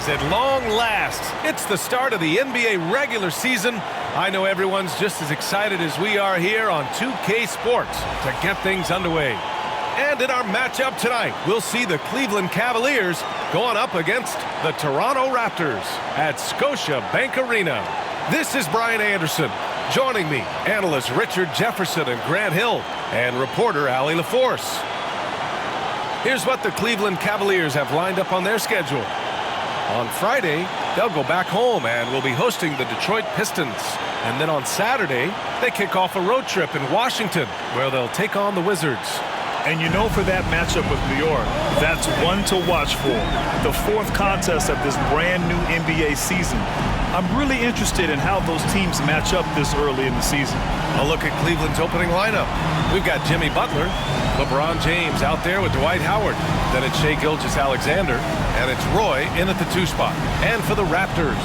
is at long last. It's the start of the NBA regular season. I know everyone's just as excited as we are here on 2K Sports to get things underway. And in our matchup tonight, we'll see the Cleveland Cavaliers going up against the Toronto Raptors at Scotiabank Arena. This is Brian Anderson. Joining me, analysts Richard Jefferson and Grant Hill, and reporter Allie LaForce. Here's what the Cleveland Cavaliers have lined up on their schedule. On Friday, they'll go back home and will be hosting the Detroit Pistons. And then on Saturday, they kick off a road trip in Washington, where they'll take on the Wizards. And you know, for that matchup with New York, that's one to watch for. The fourth contest of this brand new NBA season. I'm really interested in how those teams match up this early in the season. A look at Cleveland's opening lineup. We've got Jimmy Butler, LeBron James out there with Dwight Howard. Then it's Shai Gilgeous-Alexander, and it's Roy in at the 2 spot. And for the Raptors,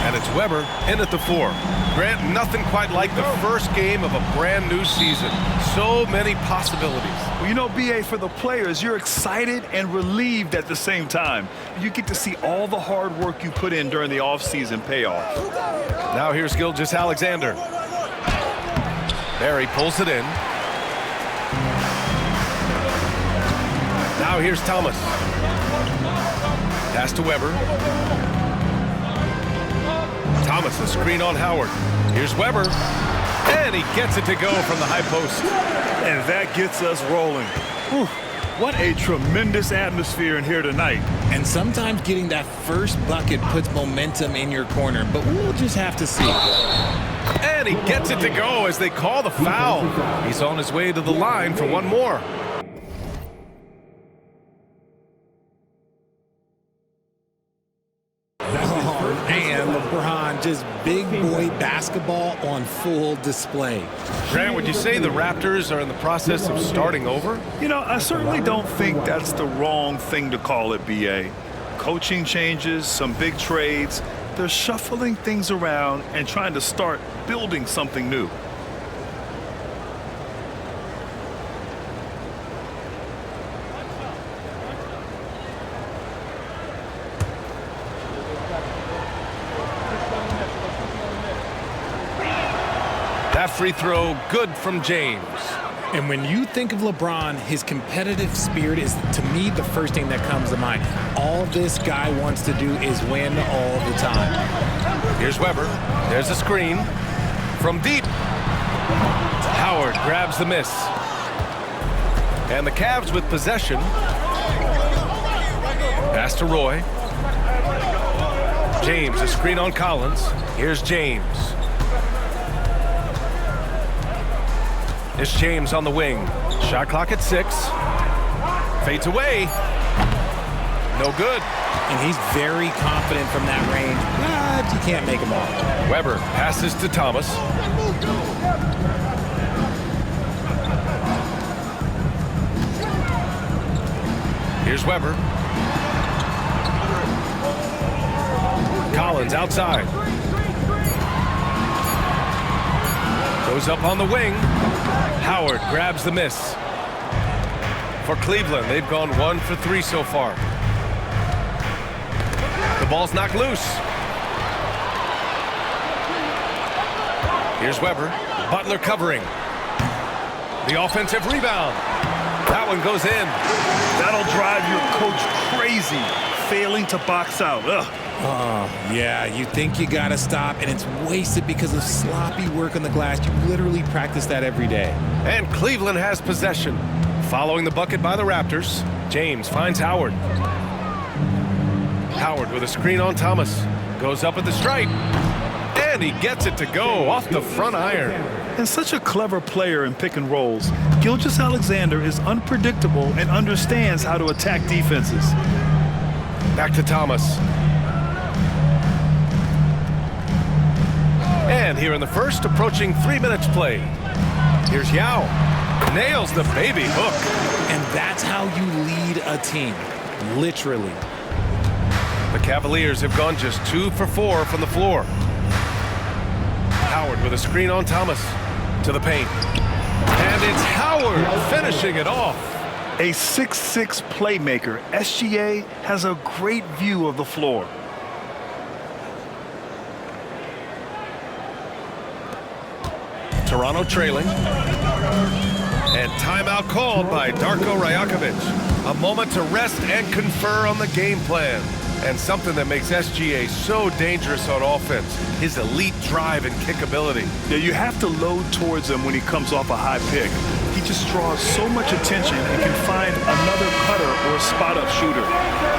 and it's Weber in at the 4. Grant, nothing quite like the first game of a brand new season. So many possibilities. Well, you know, B.A., for the players, you're excited and relieved at the same time. You get to see all the hard work you put in during the offseason pay off. Now here's Gilgeous-Alexander. Barry pulls it in. Now here's Thomas. Pass to Weber. Thomas, the screen on Howard. Here's Weber. And he gets it to go from the high post. And that gets us rolling. Whew. What a tremendous atmosphere in here tonight. And sometimes getting that first bucket puts momentum in your corner, but we'll just have to see. And he gets it to go as they call the foul. He's on his way to the line for one more. And LeBron, just big boy basketball on full display. Grant, would you say the Raptors are in the process of starting over? You know, I certainly don't think that's the wrong thing to call it, B.A. Coaching changes, some big trades. They're shuffling things around and trying to start building something new. That free throw, good from James. And when you think of LeBron, his competitive spirit is, to me, the first thing that comes to mind. All this guy wants to do is win all the time. Here's Weber. There's a screen. From deep. Howard grabs the miss. And the Cavs with possession. Pass to Roy. James, a screen on Collins. Here's James. It's James on the wing. Shot clock at 6. Fades away. No good. And he's very confident from that range, but you can't make him all. Weber passes to Thomas. Here's Weber. Collins outside. Goes up on the wing. Howard grabs the miss. For Cleveland, they've gone 1 for 3 so far. The ball's knocked loose. Here's Weber. Butler covering. The offensive rebound. That one goes in. That'll drive your coach crazy, failing to box out. Ugh. Yeah, you think you got to stop, and it's wasted because of sloppy work on the glass. You literally practice that every day. And Cleveland has possession. Following the bucket by the Raptors, James finds Howard. Howard with a screen on Thomas. Goes up at the stripe. And he gets it to go off the front iron. And such a clever player in pick and rolls, Gilgeous-Alexander is unpredictable and understands how to attack defenses. Back to Thomas. And here in the first, approaching 3 minutes played. Here's Yao. Nails the baby hook. And that's how you lead a team, literally. The Cavaliers have gone just 2 for 4 from the floor. Howard with a screen on Thomas. To the paint. And it's Howard finishing it off. A 6'6" playmaker, SGA has a great view of the floor. Toronto trailing. And timeout called by Darko Rajakovic. A moment to rest and confer on the game plan. And something that makes SGA so dangerous on offense, his elite drive and kick ability. Yeah, you have to load towards him when he comes off a high pick. He just draws so much attention and can find another cutter or a spot-up shooter.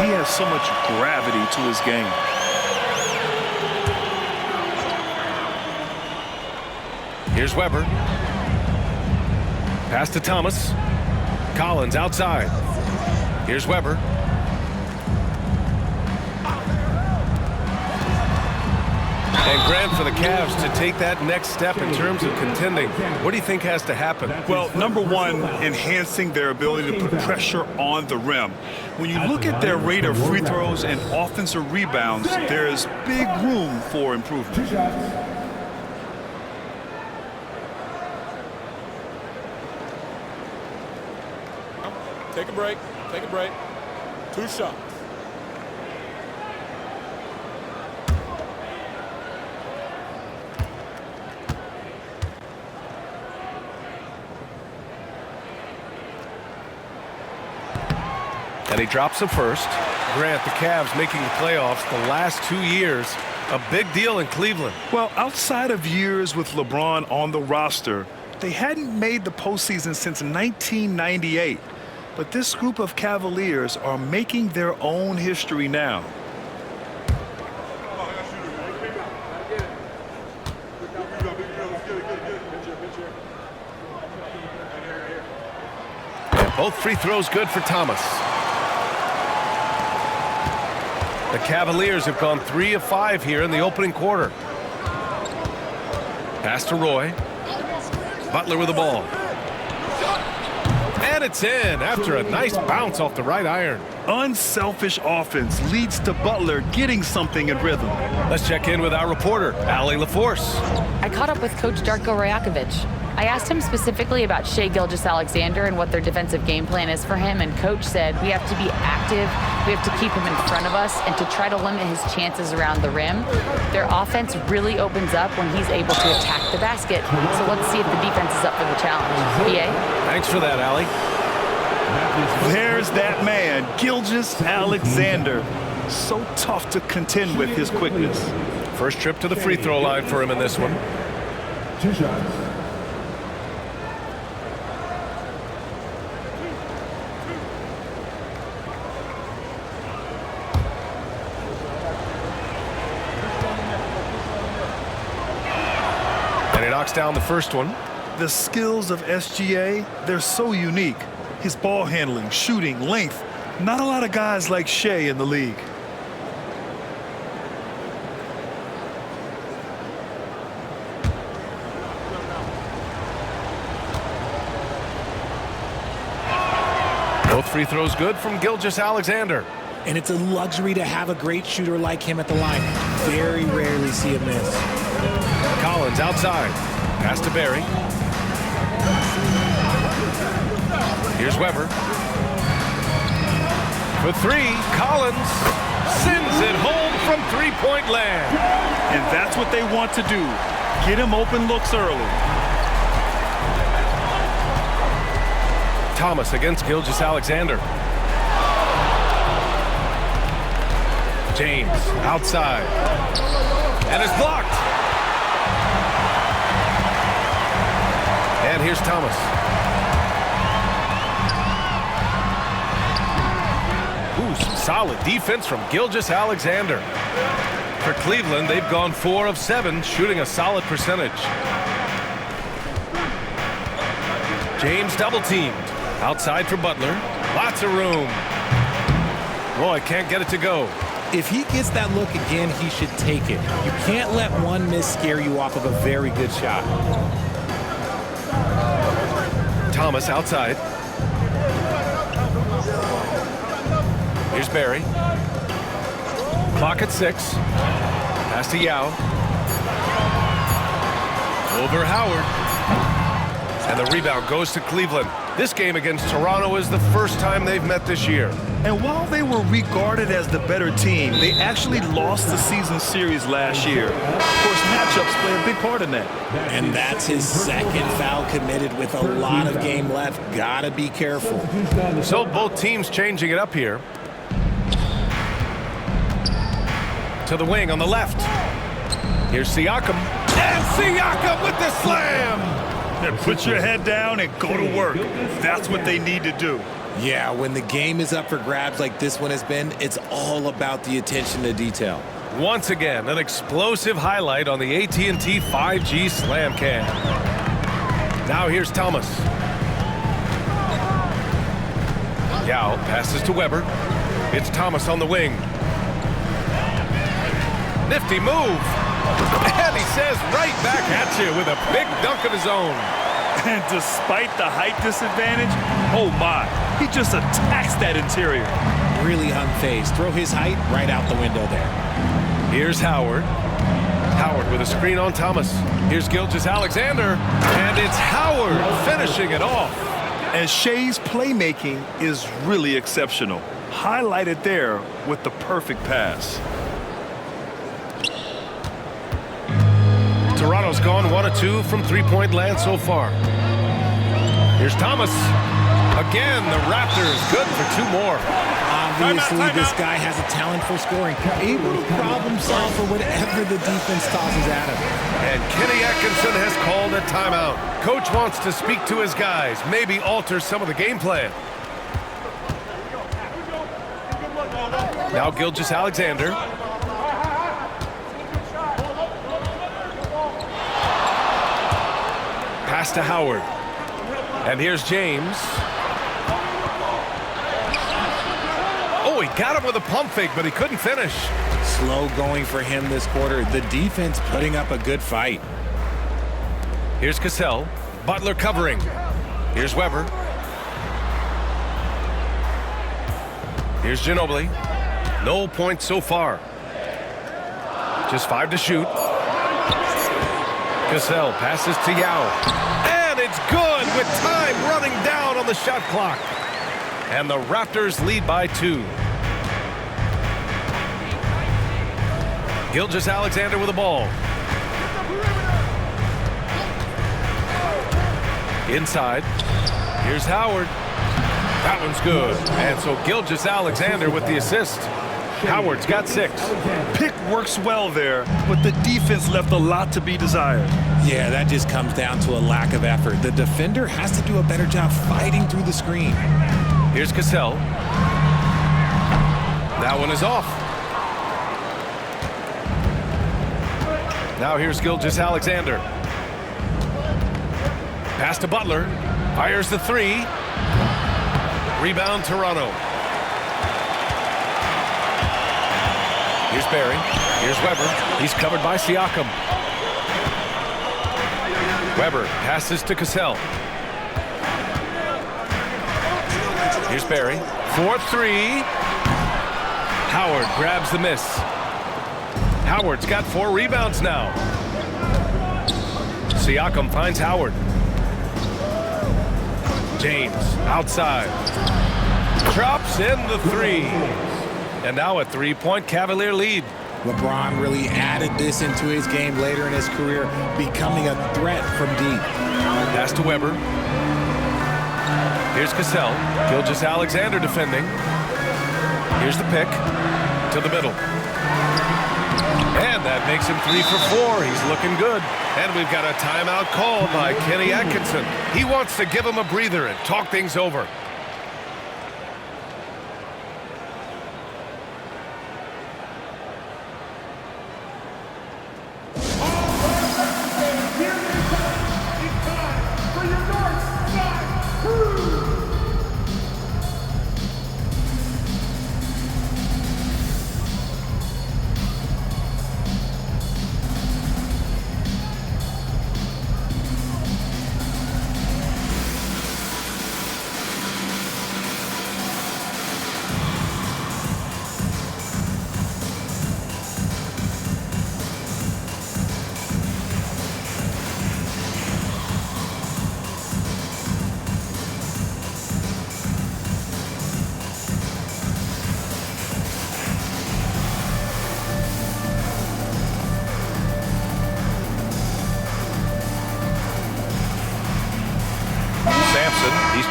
He has so much gravity to his game. Here's Weber. Pass to Thomas. Collins outside. Here's Weber. And Grant, for the Cavs to take that next step in terms of contending, what do you think has to happen? Well, number one, enhancing their ability to put pressure on the rim. When you look at their rate of free throws and offensive rebounds, there is big room for improvement. Take a break. Take a break. 2 shots. And he drops the first. Grant, the Cavs making the playoffs the last 2 years. A big deal in Cleveland. Well, outside of years with LeBron on the roster, they hadn't made the postseason since 1998. But this group of Cavaliers are making their own history now. And both free throws good for Thomas. The Cavaliers have gone 3 of 5 here in the opening quarter. Pass to Roy. Butler with the ball. And it's in after a nice bounce off the right iron. Unselfish offense leads to Butler getting something in rhythm. Let's check in with our reporter, Allie LaForce. I caught up with Coach Darko Rajakovic. I asked him specifically about Shai Gilgeous-Alexander and what their defensive game plan is for him, and Coach said we have to be active, we have to keep him in front of us, and to try to limit his chances around the rim. Their offense really opens up when he's able to attack the basket, so let's see if the defense is up for the challenge. PA? Thanks for that, Allie. There's that man, Gilgeous-Alexander. So tough to contend with his quickness. First trip to the free throw line for him in this one. 2 shots. And he knocks down the first one. The skills of SGA, they're so unique. His ball handling, shooting, length. Not a lot of guys like Shai in the league. Both free throws good from Gilgeous-Alexander. And it's a luxury to have a great shooter like him at the line. Very rarely see a miss. Collins outside. Pass to Barry. Here's Weber. For 3, Collins sends it home from three-point land. And that's what they want to do. Get him open looks early. Thomas against Gilgeous-Alexander. James outside. And it's blocked. And here's Thomas. Ooh, some solid defense from Gilgeous-Alexander. For Cleveland, they've gone 4 of 7, shooting a solid percentage. James double-teamed. Outside for Butler. Lots of room. Roy can't get it to go. If he gets that look again, he should take it. You can't let one miss scare you off of a very good shot. Thomas outside. Here's Barry. Clock at 6. Pass to Yao. Over Howard. And the rebound goes to Cleveland. This game against Toronto is the first time they've met this year. And while they were regarded as the better team, they actually lost the season series last year. Of course, matchups play a big part in that. And that's his second foul committed with a lot of game left. Gotta be careful. So both teams changing it up here. To the wing on the left. Here's Siakam. And Siakam with the slam! Then put your head down and go to work. That's what they need to do. Yeah, when the game is up for grabs like this one has been, it's all about the attention to detail. Once again, an explosive highlight on the AT&T 5G Slam Cam. Now here's Thomas. Yao passes to Weber. It's Thomas on the wing. Nifty move. And he says right back at you with a big dunk of his own. And despite the height disadvantage, oh my, he just attacks that interior. Really unfazed. Throw his height right out the window there. Here's Howard. Howard with a screen on Thomas. Here's Gilgeous-Alexander. And it's Howard finishing it off. And Shea's playmaking is really exceptional. Highlighted there with the perfect pass. Toronto's gone 1 of 2 from three-point land so far. Here's Thomas. Again, the Raptors good for 2 more. Obviously, this guy has a talent for scoring. Able to problem solve for whatever the defense tosses at him. And Kenny Atkinson has called a timeout. Coach wants to speak to his guys, maybe alter some of the game plan. Now Gilgeous-Alexander. Pass to Howard. And here's James. Oh, he got him with a pump fake, but he couldn't finish. Slow going for him this quarter. The defense putting up a good fight. Here's Cassell. Butler covering. Here's Weber. Here's Ginobili. No points so far. Just 5 to shoot. Cassell passes to Yao. And it's good with time running down on the shot clock. And the Raptors lead by 2. Gilgeous-Alexander with the ball. Inside. Here's Howard. That one's good. And so Gilgeous-Alexander with the assist. Howard's got 6. Pick works well there, but the defense left a lot to be desired. Yeah, that just comes down to a lack of effort. The defender has to do a better job fighting through the screen. Here's Cassell. That one is off. Now here's Gilgeous-Alexander. Pass to Butler. Fires the 3. Rebound Toronto. Here's Barry. Here's Weber. He's covered by Siakam. Weber passes to Cassell. Here's Barry. 4-3. Howard grabs the miss. Howard's got 4 rebounds now. Siakam finds Howard. James outside. Drops in the 3. And now a 3-point Cavalier lead. LeBron really added this into his game later in his career, becoming a threat from deep. Pass to Weber. Here's Cassell. Gilgeous-Alexander defending. Here's the pick. To the middle. And that makes him 3 for 4. He's looking good. And we've got a timeout called by Kenny Atkinson. He wants to give him a breather and talk things over.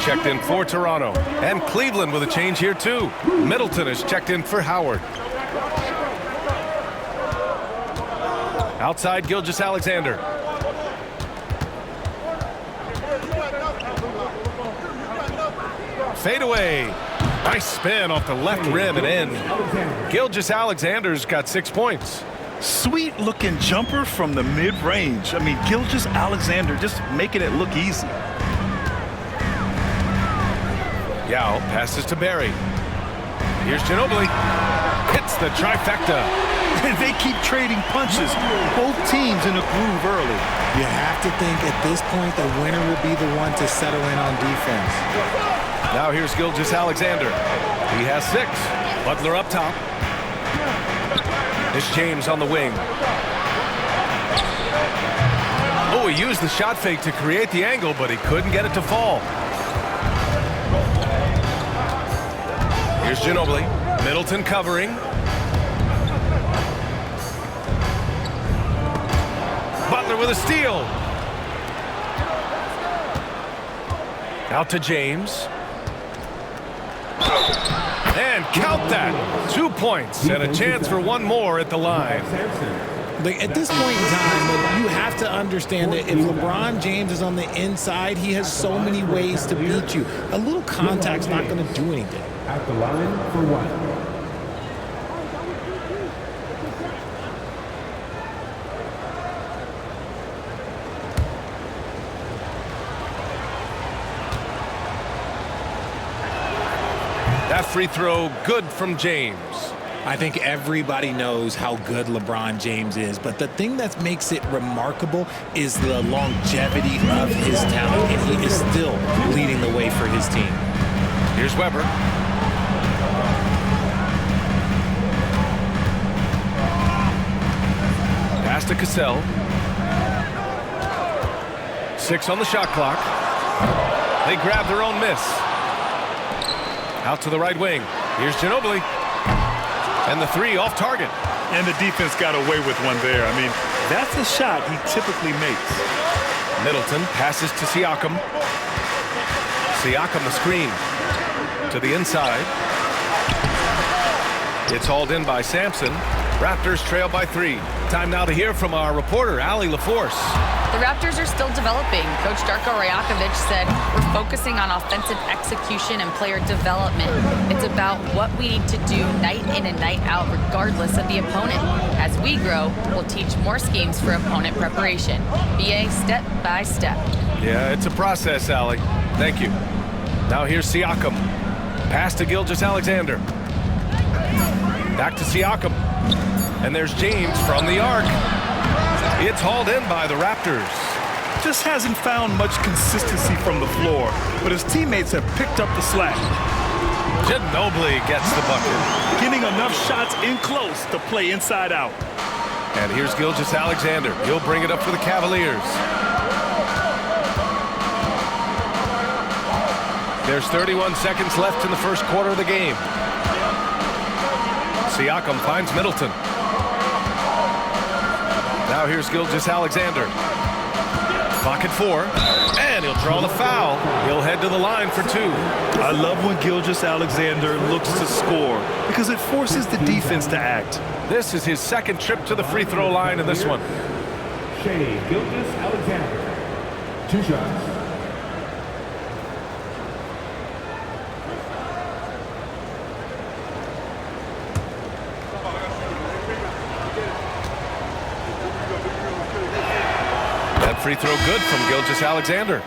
checked in for Toronto. And Cleveland with a change here too. Middleton is checked in for Howard. Outside, Gilgeous-Alexander. Fade away. Nice spin off the left rim and in. Gilgeous-Alexander's got 6 points. Sweet-looking jumper from the mid-range. I mean, Gilgeous-Alexander just making it look easy. Yao passes to Barry. Here's Ginobili. Hits the trifecta. They keep trading punches. Both teams in a groove early. You have to think at this point the winner will be the one to settle in on defense. Now here's Gilgeous-Alexander. He has 6. Butler up top. It's James on the wing. Oh, he used the shot fake to create the angle, but he couldn't get it to fall. Here's Ginobili. Middleton covering. Butler with a steal. Out to James. And count that. 2 points and a chance for one more at the line. Like at this point in time, you have to understand that if LeBron James is on the inside, he has so many ways to beat you. A little contact's not going to do anything. At the line for one. That free throw good from James. I think everybody knows how good LeBron James is, but the thing that makes it remarkable is the longevity of his talent, and he is still leading the way for his team. Here's Weber. Pass to Cassell. 6 on the shot clock. They grab their own miss. Out to the right wing. Here's Ginobili. And the 3 off target. And the defense got away with one there. I mean, that's a shot he typically makes. Middleton passes to Siakam. Siakam the screen. To the inside. It's hauled in by Sampson. Raptors trail by 3. Time now to hear from our reporter, Allie LaForce. The Raptors are still developing. Coach Darko Rajakovic said, we're focusing on offensive execution and player development. It's about what we need to do night in and night out, regardless of the opponent. As we grow, we'll teach more schemes for opponent preparation. BA step by step. Yeah, it's a process, Allie. Thank you. Now here's Siakam. Pass to Gilgeous-Alexander. Back to Siakam. And there's James from the arc. It's hauled in by the Raptors. Just hasn't found much consistency from the floor, but his teammates have picked up the slack. Ginobili gets the bucket. Getting enough shots in close to play inside out. And here's Gilgeous-Alexander. He'll bring it up for the Cavaliers. There's 31 seconds left in the first quarter of the game. Siakam finds Middleton. Now here's Gilgeous-Alexander. Clock at 4. And he'll draw the foul. He'll head to the line for 2. I love when Gilgeous-Alexander looks to score because it forces the defense to act. This is his second trip to the free throw line in this one. Shai Gilgeous-Alexander. 2 shots. Free throw good from Gilgeous-Alexander.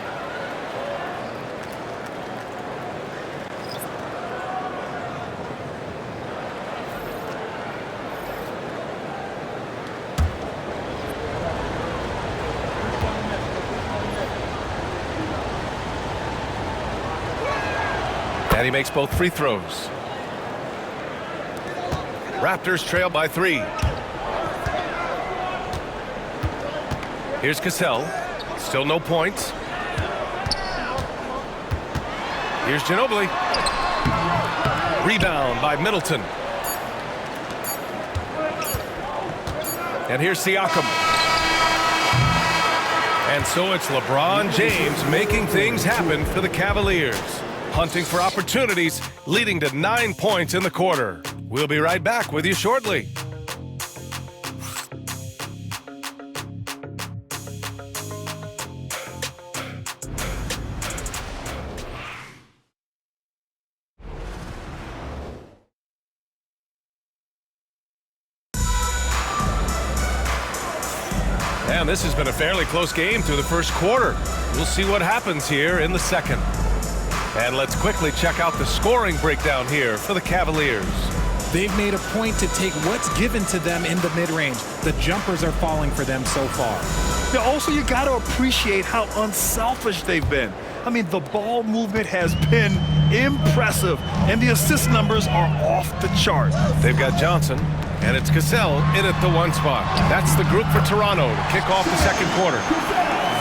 And he makes both free throws. Raptors trail by 3. Here's Cassell. Still no points. Here's Ginobili. Rebound by Middleton. And here's Siakam. And so it's LeBron James making things happen for the Cavaliers. Hunting for opportunities, leading to 9 points in the quarter. We'll be right back with you shortly. And this has been a fairly close game through the first quarter. We'll see what happens here in the second. And let's quickly check out the scoring breakdown here for the Cavaliers. They've made a point to take what's given to them in the mid-range. The jumpers are falling for them so far. Now, also, you got to appreciate how unselfish they've been. I mean, the ball movement has been impressive, and the assist numbers are off the chart. They've got Johnson, and it's Cassell in at the 1 spot. That's the group for Toronto to kick off the second quarter.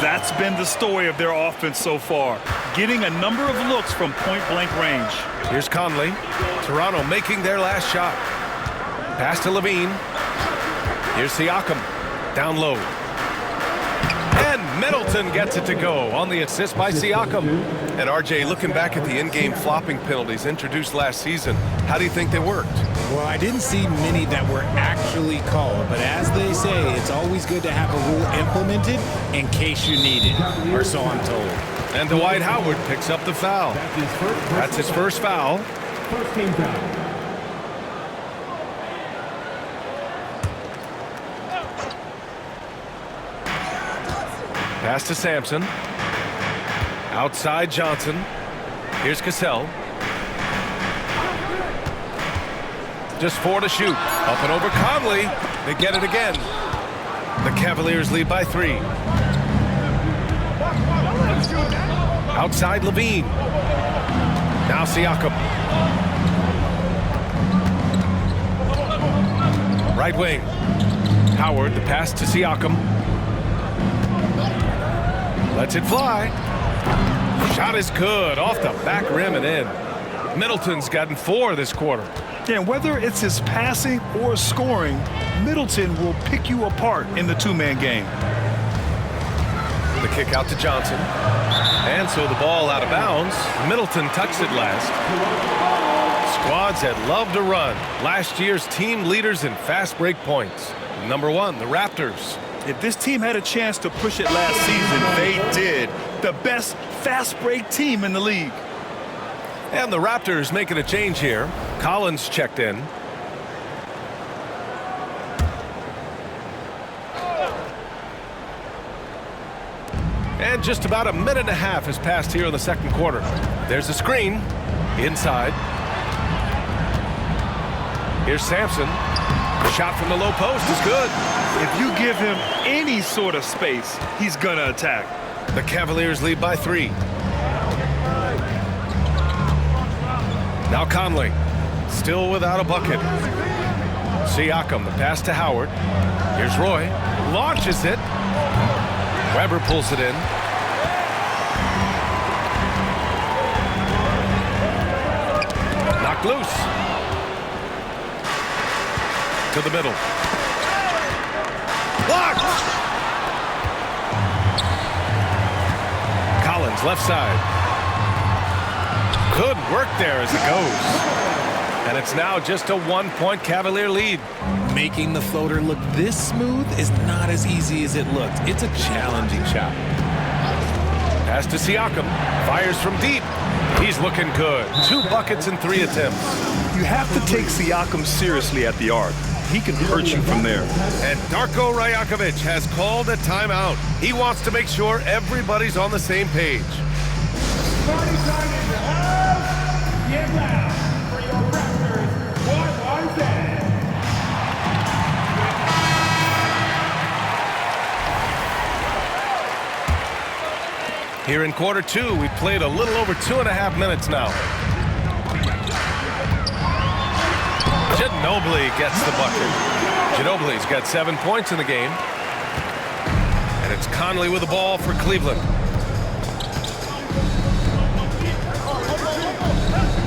That's been the story of their offense so far, getting a number of looks from point-blank range. Here's Conley. Toronto making their last shot. Pass to Levine. Here's Siakam. Down low. And Middleton gets it to go on the assist by Siakam. And RJ, looking back at the in-game flopping penalties introduced last season, how do you think they worked? Well, I didn't see many that were actually called, but as they say, it's always good to have a rule implemented in case you need it, or so I'm told. And Dwight Howard picks up the foul. That's his first foul. First team foul. Pass to Sampson. Outside Johnson. Here's Cassell. Just 4 to shoot. Up and over Conley. They get it again. The Cavaliers lead by 3. Outside Levine. Now Siakam. Right wing. Howard, the pass to Siakam. Lets it fly. Shot is good. Off the back rim and in. Middleton's gotten 4 this quarter. Yeah, whether it's his passing or scoring, Middleton will pick you apart in the two-man game. The kick out to Johnson. And so the ball out of bounds. Middleton touched it last. Squads that love to run. Last year's team leaders in fast break points. Number 1, the Raptors. If this team had a chance to push it last season, they did. The best fast break team in the league. And the Raptors making a change here. Collins checked in. And just about a minute and a half has passed here in the second quarter. There's a screen. Inside. Here's Sampson. Shot from the low post is good. If you give him any sort of space, he's going to attack. The Cavaliers lead by 3. Now Conley, still without a bucket. Siakam, the pass to Howard. Here's Roy, launches it. Weber pulls it in. Knocked loose. To the middle. Blocked! Collins, left side. Good work there as it goes. And it's now just a 1-point Cavalier lead. Making the floater look this smooth is not as easy as it looked. It's a challenging shot. Pass to Siakam. Fires from deep. He's looking good. 2 buckets in 3 attempts. You have to take Siakam seriously at the arc. He can hurt you from there. And Darko Rajakovic has called a timeout. He wants to make sure everybody's on the same page. Party time in the house. Get loud for your Raptors. What was that? Here in quarter 2, we've played a little over 2.5 minutes now. Ginobili gets the bucket. Ginobili's got 7 points in the game. And it's Conley with the ball for Cleveland.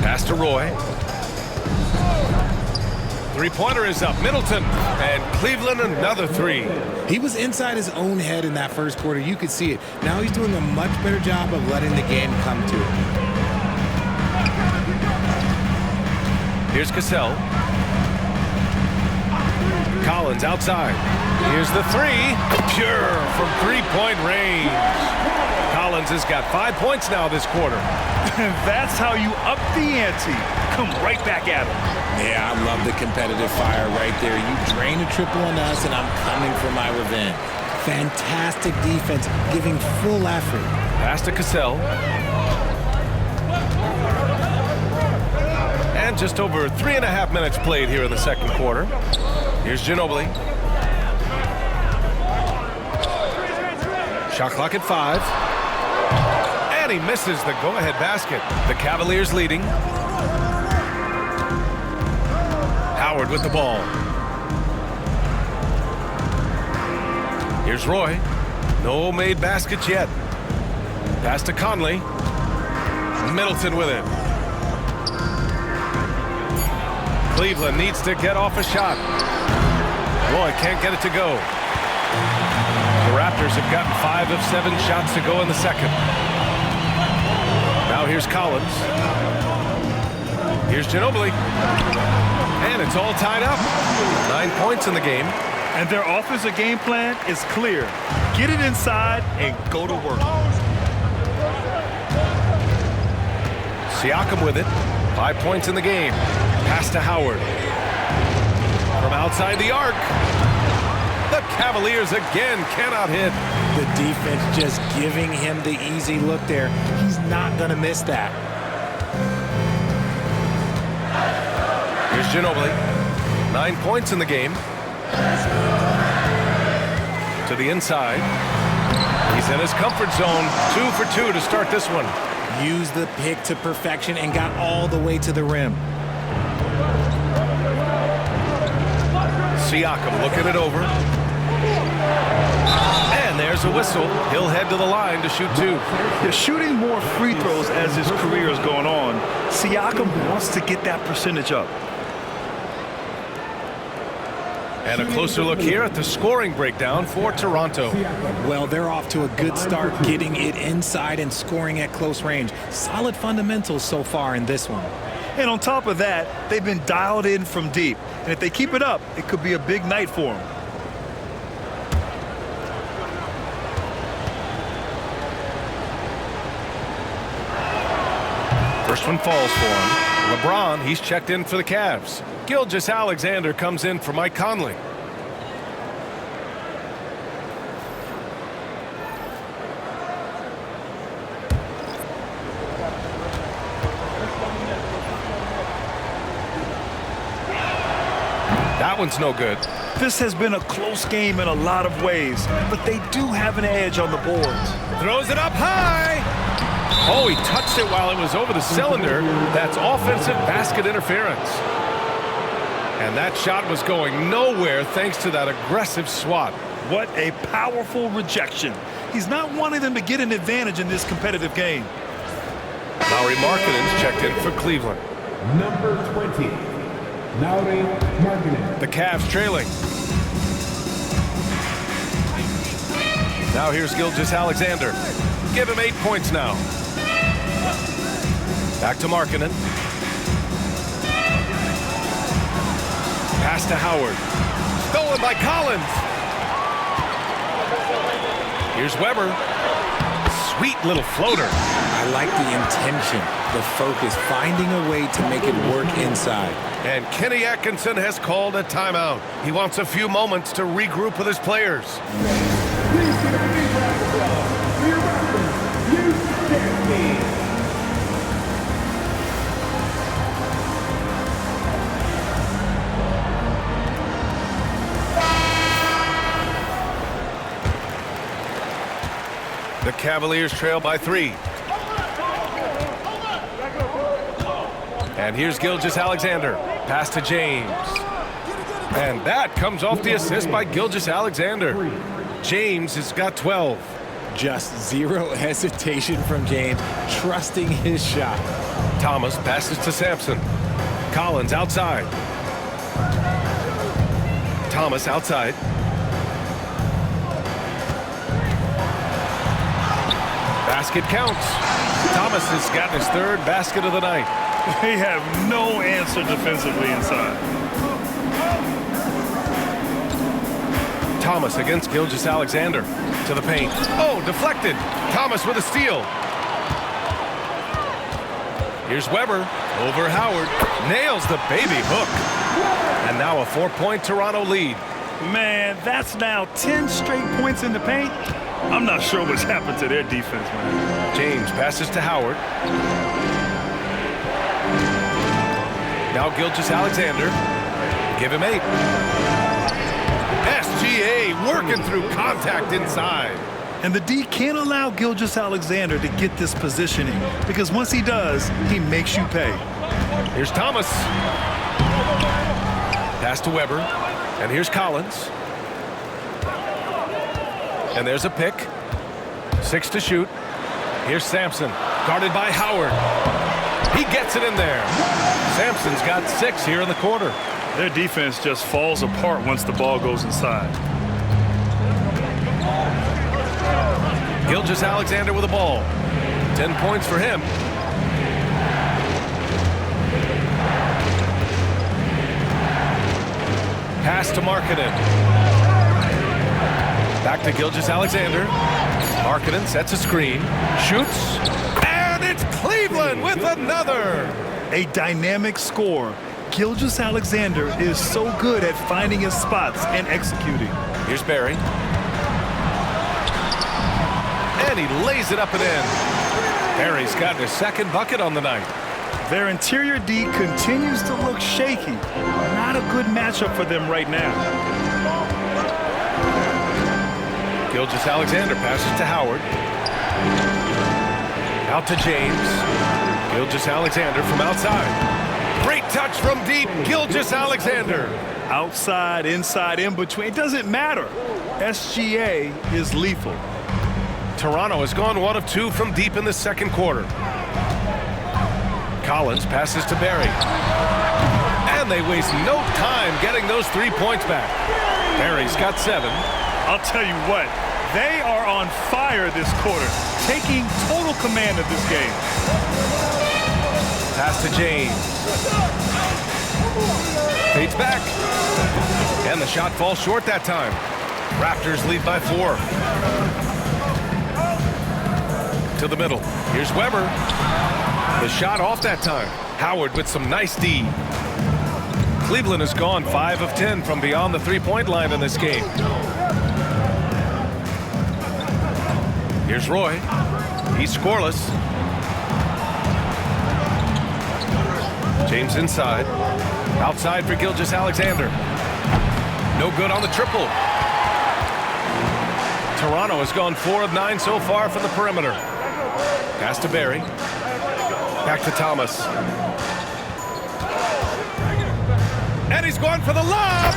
Pass to Roy. Three-pointer is up. Middleton. And Cleveland another three. He was inside his own head in that first quarter. You could see it. Now he's doing a much better job of letting the game come to it. Here's Cassell. Collins outside. Here's the three. Pure from three-point range. Collins has got 5 points now this quarter. That's how you up the ante. Come right back at him. Yeah, I love the competitive fire right there. You drain a triple on us, and I'm coming for my revenge. Fantastic defense, giving full effort. Pass to Cassell. And just over 3.5 minutes played here in the second quarter. Here's Ginobili. Shot clock at 5. And he misses the go-ahead basket. The Cavaliers leading. Howard with the ball. Here's Roy. No made baskets yet. Pass to Conley. Middleton with it. Cleveland needs to get off a shot. Roy can't get it to go. The Raptors have gotten 5 of 7 shots to go in the second. Now here's Collins. Here's Ginobili. And it's all tied up. 9 points in the game. And their offensive game plan is clear. Get it inside and go to work. Siakam with it. 5 points in the game. Pass to Howard. From outside the arc. The Cavaliers again cannot hit. The defense just giving him the easy look there. He's not going to miss that. Here's Ginobili. 9 points in the game. To the inside. He's in his comfort zone. 2 for 2 to start this one. Used the pick to perfection and got all the way to the rim. Siakam looking it over. And there's a whistle. He'll head to the line to shoot 2. They're shooting more free throws as his career is going on. Siakam wants to get that percentage up. And a closer look here at the scoring breakdown for Toronto. Well, they're off to a good start getting it inside and scoring at close range. Solid fundamentals so far in this one. And on top of that, they've been dialed in from deep. And if they keep it up, it could be a big night for them. First one falls for him. LeBron, he's checked in for the Cavs. Gilgeous-Alexander comes in for Mike Conley. That one's no good. This has been a close game in a lot of ways, but they do have an edge on the boards. Throws it up high. Oh, he touched it while it was over the cylinder. That's offensive basket interference. And that shot was going nowhere thanks to that aggressive swat. What a powerful rejection. He's not wanting them to get an advantage in this competitive game. Lauri Markkanen's checked in for Cleveland. Number 20, Lauri Markkanen. The Cavs trailing. Now here's Gilgeous-Alexander. Give him 8 points now. Back to Markkanen. Pass to Howard. Stolen by Collins. Here's Weber. Sweet little floater. I like the intention, the focus, finding a way to make it work inside. And Kenny Atkinson has called a timeout. He wants a few moments to regroup with his players. Please give a big round of applause for your referee, Hugh Jackson. The Cavaliers trail by 3. And here's Gilgeous-Alexander. Pass to James. And that comes off the assist by Gilgeous-Alexander. James has got 12. Just zero hesitation from James, trusting his shot. Thomas passes to Sampson. Collins outside. Thomas outside. Basket counts. Thomas has gotten his third basket of the night. They have no answer defensively inside. Thomas against Gilgeous-Alexander to the paint. Oh, deflected. Thomas with a steal. Here's Weber over Howard. Nails the baby hook. And now a 4-point Toronto lead. Man, that's now 10 straight points in the paint. I'm not sure what's happened to their defense, man. James passes to Howard. Now Gilgeous-Alexander. Give him 8. SGA working through contact inside. And the D can't allow Gilgeous-Alexander to get this positioning, because once he does, he makes you pay. Here's Thomas. Pass to Weber. And here's Collins. And there's a pick. 6 to shoot. Here's Sampson, guarded by Howard. He gets it in there. Sampson's got 6 here in the quarter. Their defense just falls apart once the ball goes inside. Gilgeous-Alexander with the ball. 10 points for him. Pass to Markkanen. Back to Gilgeous-Alexander. Markkanen sets a screen. Shoots. And it's Cleveland with another. A dynamic score. Gilgeous-Alexander is so good at finding his spots and executing. Here's Barry. And he lays it up and in. Barry's gotten his second bucket on the night. Their interior D continues to look shaky. Not a good matchup for them right now. Gilgeous-Alexander passes to Howard. Out to James. Gilgeous-Alexander from outside. Great touch from deep. Gilgeous-Alexander. Outside, inside, in between. It doesn't matter. SGA is lethal. Toronto has gone 1 of 2 from deep in the second quarter. Collins passes to Barry. And they waste no time getting those 3 points back. Barry's got 7. I'll tell you what, they are on fire this quarter, taking total command of this game. Pass to James. Fades back. And the shot falls short that time. Raptors lead by 4. To the middle. Here's Weber. The shot off that time. Howard with some nice D. Cleveland has gone 5 of 10 from beyond the 3-point line in this game. Here's Roy. He's scoreless. James inside. Outside for Gilgeous-Alexander. No good on the triple. Toronto has gone 4 of 9 so far from the perimeter. Pass to Barry. Back to Thomas. And he's going for the lob.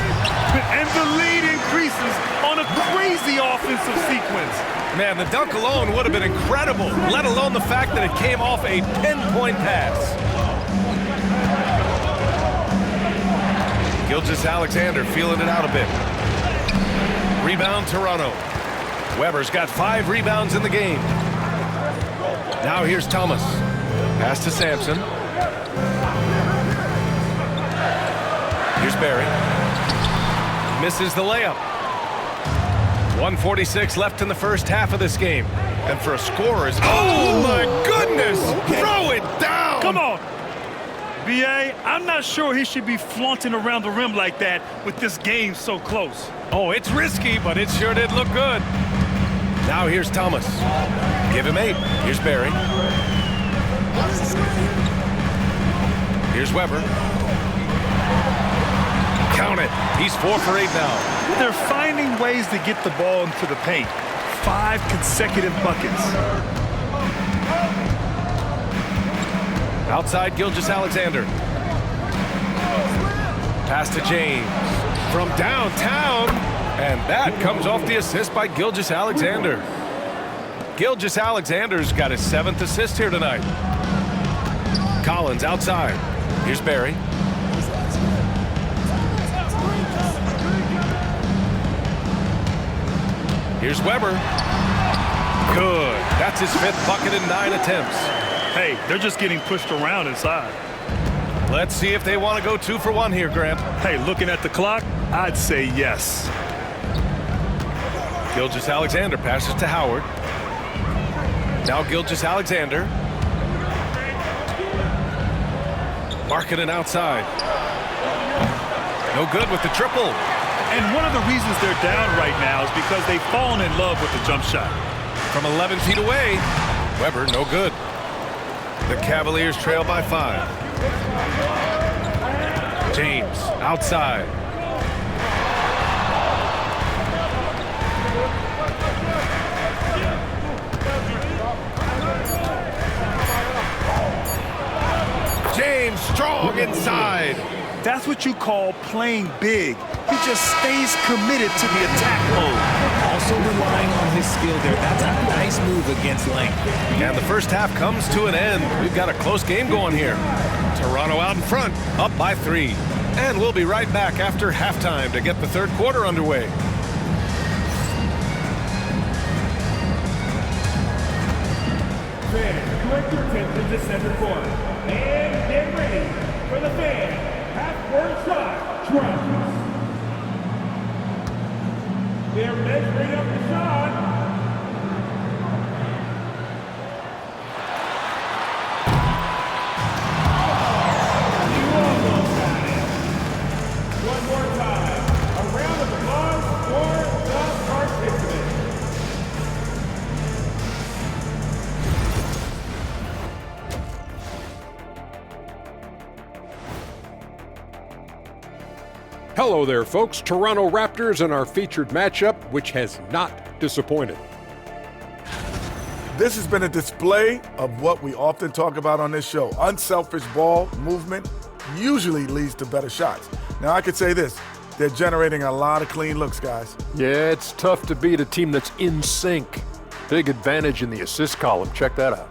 And the lead increases on a crazy offensive sequence. Man, the dunk alone would have been incredible, let alone the fact that it came off a pinpoint pass. Gilgeous-Alexander feeling it out a bit. Rebound, Toronto. Weber's got 5 rebounds in the game. Now here's Thomas. Pass to Sampson. Here's Barry. Misses the layup. 1:46 left in the first half of this game. And for a scorer's... Oh, my goodness! Throw it down! Come on. B.A., I'm not sure he should be flaunting around the rim like that with this game so close. Oh, it's risky, but it sure did look good. Now here's Thomas. Give him 8. Here's Barry. Here's Weber. Count it. He's 4 for 8 now. They're finding ways to get the ball into the paint. 5 consecutive buckets. Outside Gilgeous-Alexander. Pass to James. From downtown. And that comes off the assist by Gilgeous-Alexander. Gilgeous-Alexander's got his 7th assist here tonight. Collins outside. Here's Barry. Here's Weber. Good. That's his 5th bucket in 9 attempts. Hey, they're just getting pushed around inside. Let's see if they want to go 2 for 1 here, Grant. Hey, looking at the clock, I'd say yes. Gilgeous-Alexander passes to Howard. Now Gilgeous-Alexander. Markkanen outside. No good with the triple. And one of the reasons they're down right now is because they've fallen in love with the jump shot. From 11 feet away, Weber, no good. The Cavaliers trail by 5. James, outside. James, strong inside. That's what you call playing big. He just stays committed to the attack mode. Also relying on his skill there. That's a nice move against length. And the first half comes to an end. We've got a close game going here. Toronto out in front, up by 3. And we'll be right back after halftime to get the 3rd quarter underway. Fans, direct your attention to center court. And get ready for the fan half-court shot drums. They're measuring up the shot. You almost got it. One more time. A round of applause for the participants. Hello there, folks. Toronto Raptors and our featured matchup, which has not disappointed. This has been a display of what we often talk about on this show. Unselfish ball movement usually leads to better shots. Now, I could say this. They're generating a lot of clean looks, guys. Yeah, it's tough to beat a team that's in sync. Big advantage in the assist column. Check that out.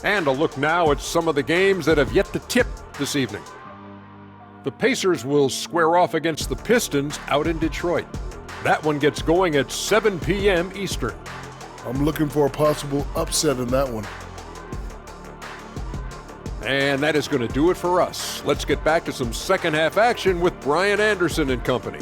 And a look now at some of the games that have yet to tip this evening. The Pacers will square off against the Pistons out in Detroit. That one gets going at 7 p.m. Eastern. I'm looking for a possible upset in that one. And that is going to do it for us. Let's get back to some second half action with Brian Anderson and company.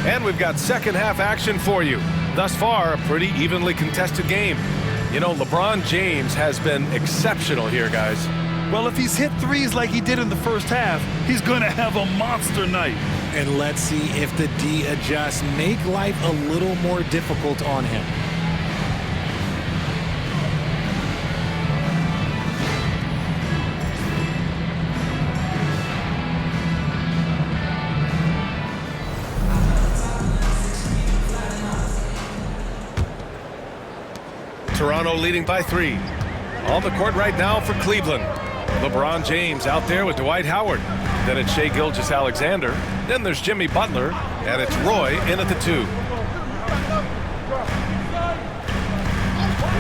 And we've got second half action for you. Thus far, a pretty evenly contested game. You know, LeBron James has been exceptional here, guys. Well, if he's hit threes like he did in the first half, he's going to have a monster night. And let's see if the D adjusts, make life a little more difficult on him. Toronto leading by 3. On the court right now for Cleveland. LeBron James out there with Dwight Howard. Then it's Shai Gilgeous-Alexander. Then there's Jimmy Butler. And it's Roy in at the 2.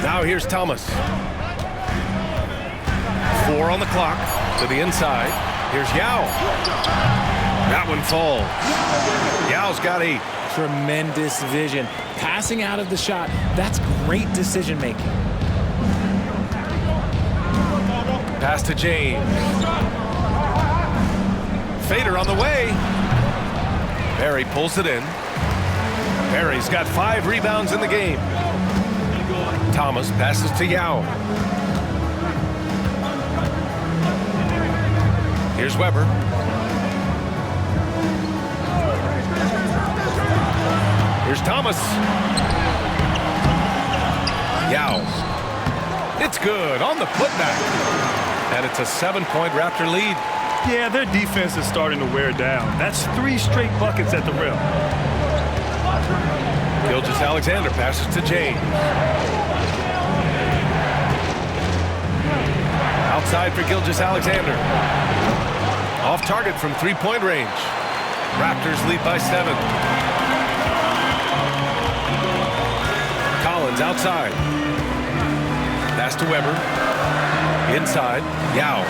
Now here's Thomas. 4 on the clock to the inside. Here's Yao. That one falls. Yao's got 8. Tremendous vision. Passing out of the shot, that's great decision making. Pass to James. Fader on the way. Barry pulls it in. Barry's got 5 rebounds in the game. Thomas passes to Yao. Here's Weber. Here's Thomas. Yao. It's good on the putback. And it's a 7-point Raptor lead. Yeah, their defense is starting to wear down. That's 3 straight buckets at the rim. Gilgeous-Alexander passes to James. Outside for Gilgeous-Alexander. Off target from 3-point range. Raptors lead by 7. Collins outside. Pass to Weber. Inside. Yao.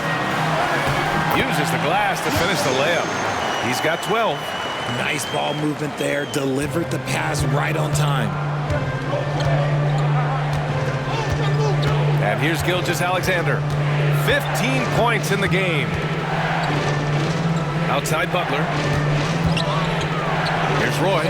Uses the glass to finish the layup. He's got 12. Nice ball movement there. Delivered the pass right on time. And here's Gilgeous-Alexander. 15 points in the game. Outside Butler. Here's Roy.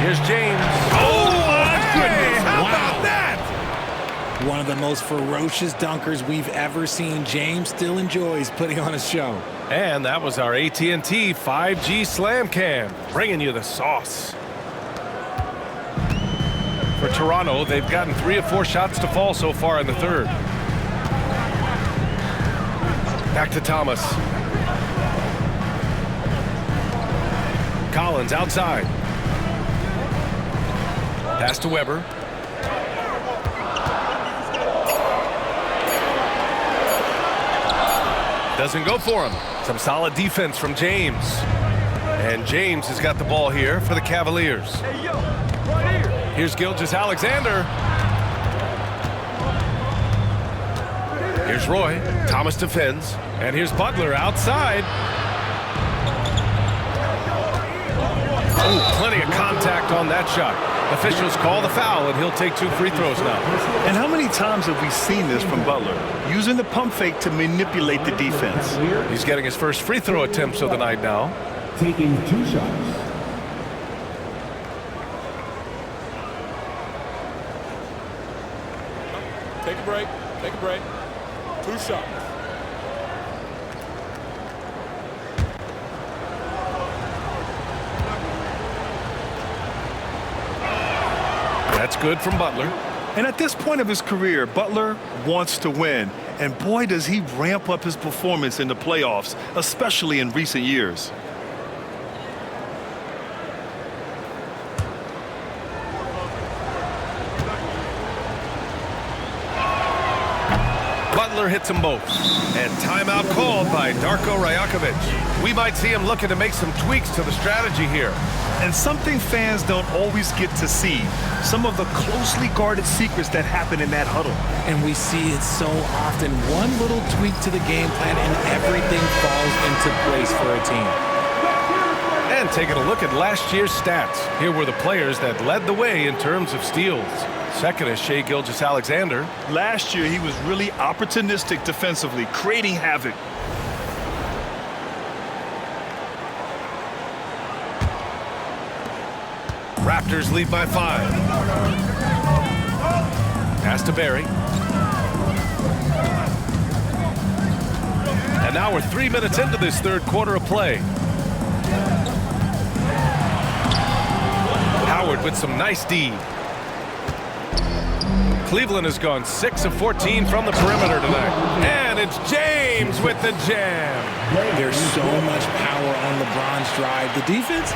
Here's James. Oh, my goodness. How about that? One of the most ferocious dunkers we've ever seen. James still enjoys putting on a show. And that was our AT&T 5G Slam Cam, bringing you the sauce. For Toronto, they've gotten 3 of 4 shots to fall so far in the third. Back to Thomas. Collins outside. Pass to Weber. Doesn't go for him. Some solid defense from James. And James has got the ball here for the Cavaliers. Here's Gilgeous-Alexander. Here's Roy. Thomas defends. And here's Butler outside. Oh, plenty of contact on that shot. Officials call the foul, and he'll take 2 free throws now. And how many times have we seen this from Butler? Using the pump fake to manipulate the defense. He's getting his first free throw attempts of the night now. Taking 2 shots. Take a break. Take a break. 2 shots. That's good from Butler. And at this point of his career, Butler wants to win. And boy, does he ramp up his performance in the playoffs, especially in recent years. Butler hits them both. And timeout called by Darko Rajakovic. We might see him looking to make some tweaks to the strategy here. And something fans don't always get to see, some of the closely guarded secrets that happen in that huddle. And we see it so often. One little tweak to the game plan and everything falls into place for a team. And taking a look at last year's stats. Here were the players that led the way in terms of steals. Second is Shai Gilgeous-Alexander. Last year, he was really opportunistic defensively, creating havoc. Raptors lead by 5. Pass to Barry. And now we're 3 minutes into this third quarter of play. Howard with some nice D. Cleveland has gone 6 of 14 from the perimeter tonight. And it's James with the jam. There's so much power on LeBron's drive. The defense,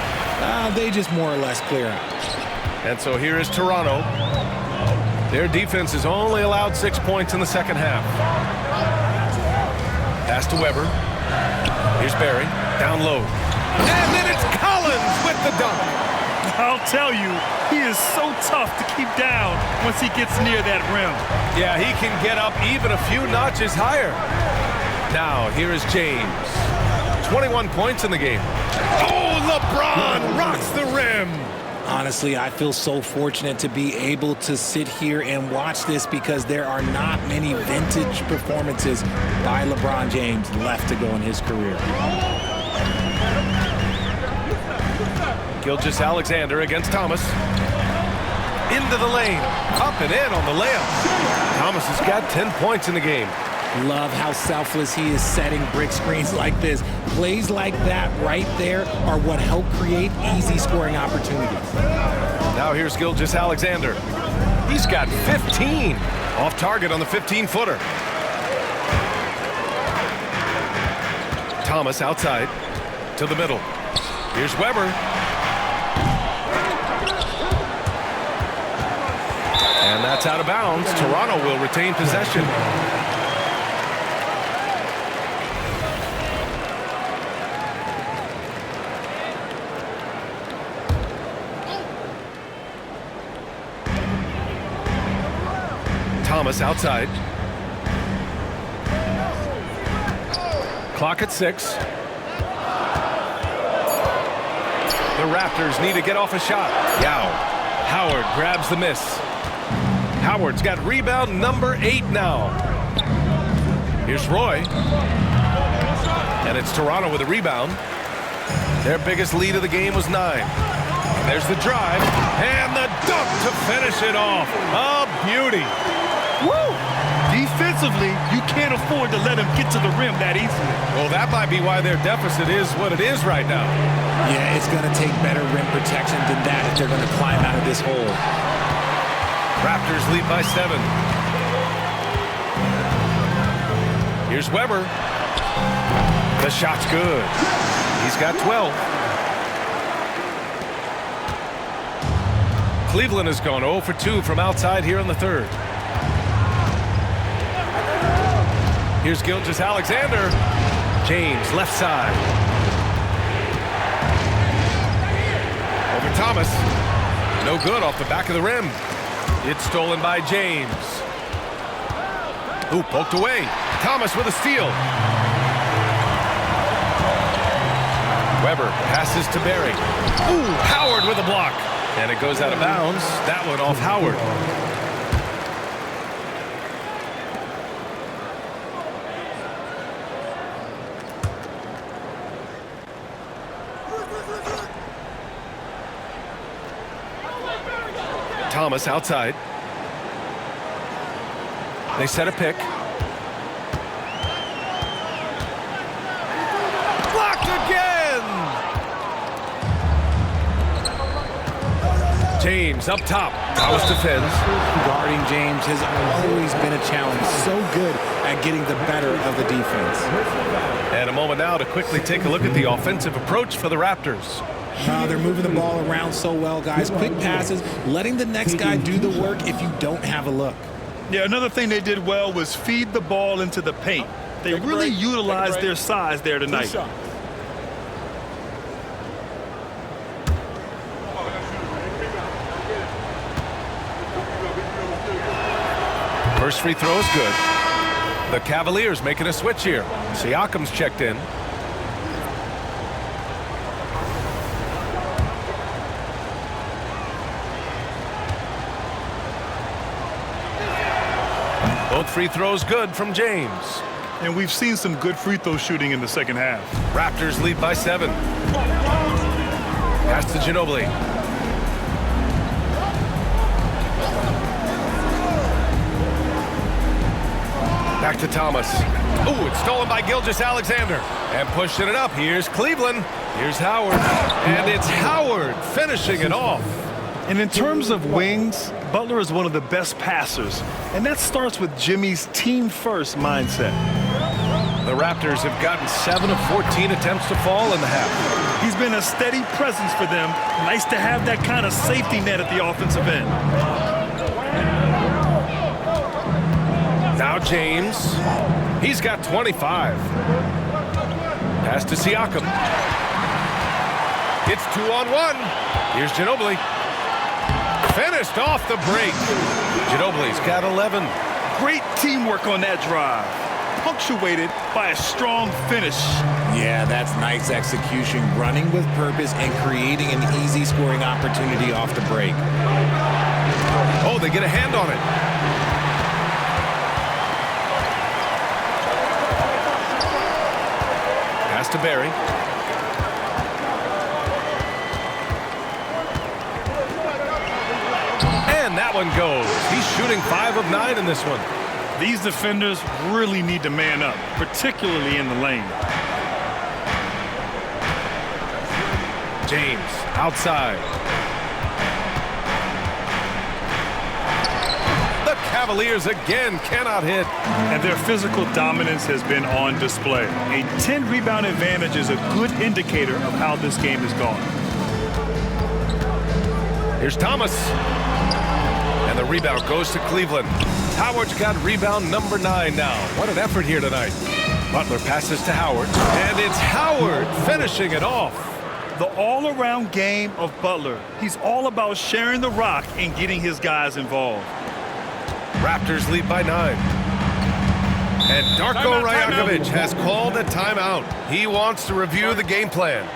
they just more or less clear out. And so here is Toronto. Their defense has only allowed 6 points in the second half. Pass to Weber. Here's Barry. Down low. And then it's Collins with the dunk. I'll tell you, he is so tough to keep down once he gets near that rim. Yeah, he can get up even a few notches higher. Now, here is James. 21 points in the game. Oh, LeBron rocks the rim. Honestly, I feel so fortunate to be able to sit here and watch this because there are not many vintage performances by LeBron James left to go in his career. Gilgeous-Alexander against Thomas. Into the lane. Up and in on the layup. Thomas has got 10 points in the game. Love how selfless he is setting brick screens like this. Plays like that right there are what help create easy scoring opportunities. Now here's Gilgeous-Alexander. He's got 15. Off target on the 15-footer. Thomas outside to the middle. Here's Weber. And that's out of bounds. Toronto will retain possession. Thomas outside. Clock at 6. The Raptors need to get off a shot. Yao. Howard grabs the miss. Howard's got rebound number 8 now. Here's Roy. And it's Toronto with a rebound. Their biggest lead of the game was 9. There's the drive. And the dunk to finish it off. A beauty. Woo! Defensively, you can't afford to let him get to the rim that easily. Well, that might be why their deficit is what it is right now. Yeah, it's going to take better rim protection than that if they're going to climb out of this hole. Raptors lead by 7. Here's Weber. The shot's good. He's got 12. Cleveland has gone 0 for 2 from outside here in the third. Here's Gilgeous-Alexander. James, left side. Over Thomas. No good off the back of the rim. It's stolen by James. Ooh, poked away. Thomas with a steal. Weber passes to Barry. Ooh, Howard with a block. And it goes out of bounds. That one off Howard. Thomas outside. They set a pick. Blocked again! James up top. Thomas defends. Guarding James has always been a challenge. So good at getting the better of the defense. And a moment now to quickly take a look at the offensive approach for the Raptors. They're moving the ball around so well, guys. Quick passes, letting the next guy do the work if you don't have a look. Yeah, another thing they did well was feed the ball into the paint. They really utilized their size there tonight. First free throw is good. The Cavaliers making a switch here. Siakam's checked in. Both free throws good from James. And we've seen some good free throw shooting in the second half. Raptors lead by 7. Pass to Ginobili. Back to Thomas. Ooh, it's stolen by Gilgeous-Alexander. And pushing it up. Here's Cleveland. Here's Howard. And it's Howard finishing it off. And in terms of wings, Butler is one of the best passers. And that starts with Jimmy's team-first mindset. The Raptors have gotten 7 of 14 attempts to fall in the half. He's been a steady presence for them. Nice to have that kind of safety net at the offensive end. Now James. He's got 25. Pass to Siakam. It's 2-on-1. Here's Ginobili. Finished off the break. Ginobili's got 11. Great teamwork on that drive. Punctuated by a strong finish. Yeah, that's nice execution, running with purpose and creating an easy scoring opportunity off the break. Oh, they get a hand on it. Pass to Barry. And that one goes. He's shooting 5 of 9 in this one. These defenders really need to man up, particularly in the lane. James outside. The Cavaliers again cannot hit. And their physical dominance has been on display. A 10-rebound advantage is a good indicator of how this game has gone. Here's Thomas. And the rebound goes to Cleveland. Howard's got rebound number 9 now. What an effort here tonight. Butler passes to Howard. And it's Howard finishing it off. The all-around game of Butler. He's all about sharing the rock and getting his guys involved. Raptors lead by 9. And Darko Rajakovic has called a timeout. He wants to review the game plan.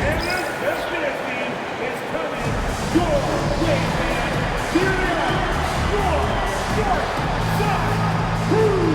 And the Pistons team is coming your way, man. Here are your side crew.